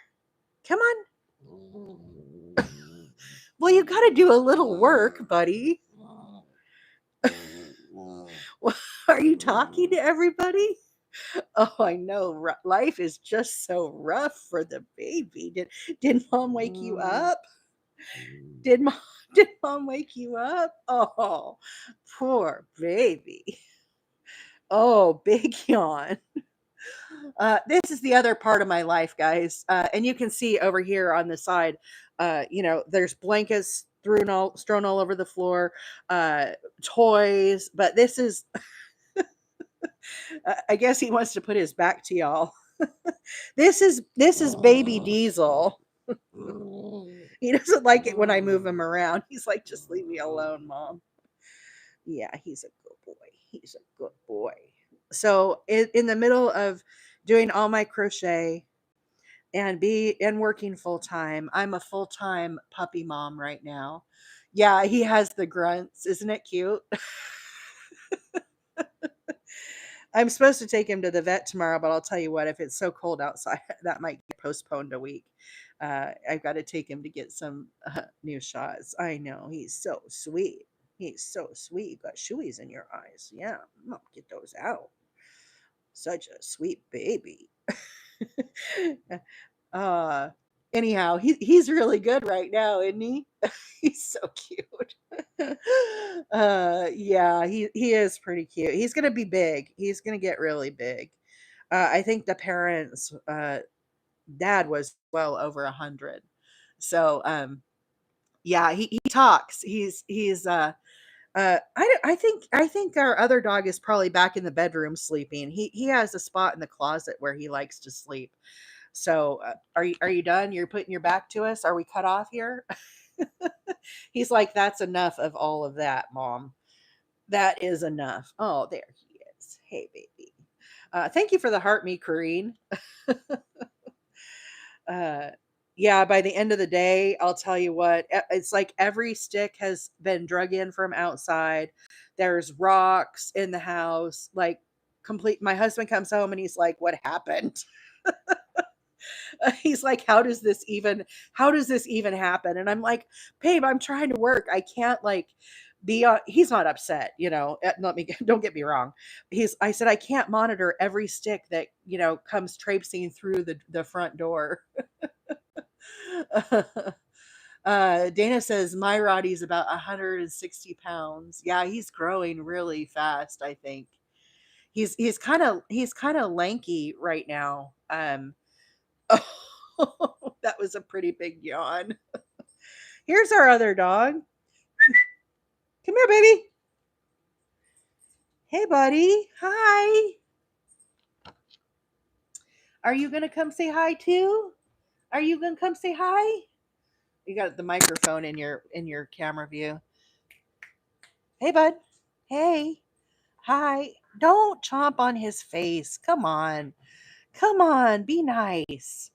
Come on. Well, you got to do a little work, buddy. Are you talking to everybody? Oh, I know. Life is just so rough for the baby. Did mom wake you up? Did mom wake you up? Oh, poor baby. Oh, big yawn. This is the other part of my life, guys. And you can see over here on the side, there's blankets strewn all over the floor, toys. But this is, I guess he wants to put his back to y'all. This is baby Diesel. He doesn't like it when I move him around. He's like, just leave me alone, Mom. Yeah, he's a good boy. He's a good boy. So in the middle of doing all my crochet and working full time, I'm a full time puppy mom right now. Yeah, he has the grunts. Isn't it cute? I'm supposed to take him to the vet tomorrow, but I'll tell you what, if it's so cold outside, that might get postponed a week. I've got to take him to get some new shots. I know, he's so sweet. He's so sweet. You got shoeies in your eyes. Yeah, I'll get those out. Such a sweet baby. uh Anyhow, he's really good right now, isn't he? He's so cute. Yeah, he is pretty cute. He's gonna be big. He's gonna get really big. I think the parents dad was well over 100. So yeah, he talks. I think our other dog is probably back in the bedroom sleeping. He has a spot in the closet where he likes to sleep. So, are you done? You're putting your back to us? Are we cut off here? He's like, that's enough of all of that, Mom. That is enough. Oh, there he is. Hey, baby. Thank you for the heart, me, Corrine. uh, yeah, by the end of the day, I'll tell you what, it's like every stick has been drug in from outside. There's rocks in the house, like complete. My husband comes home and he's like, what happened? He's like, how does this even happen? And I'm like, babe, I'm trying to work. I can't like be on. He's not upset, let me, don't get me wrong. I said, I can't monitor every stick that, comes traipsing through the front door. Dana says my Roddy's about 160 pounds. Yeah, he's growing really fast. I think he's kind of lanky right now. Oh, that was a pretty big yawn. Here's our other dog. Come here, baby. Hey, buddy. Hi. Are you going to come say hi too? Are you going to come say hi? You got the microphone in your camera view. Hey, bud. Hey. Hi. Don't chomp on his face. Come on. Come on. Be nice.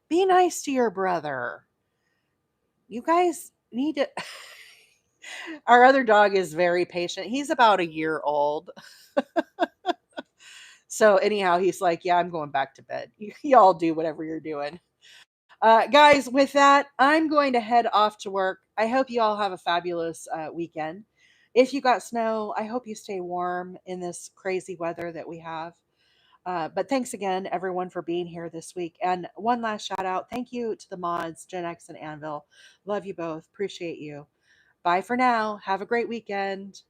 Be nice to your brother. You guys need to. Our other dog is very patient. He's about a year old. So, anyhow, he's like, yeah, I'm going back to bed. Y'all do whatever you're doing. Guys, with that, I'm going to head off to work. I hope you all have a fabulous weekend. If you got snow, I hope you stay warm in this crazy weather that we have. But thanks again, everyone, for being here this week. And one last shout out. Thank you to the mods, Gen X and Anvil. Love you both. Appreciate you. Bye for now. Have a great weekend.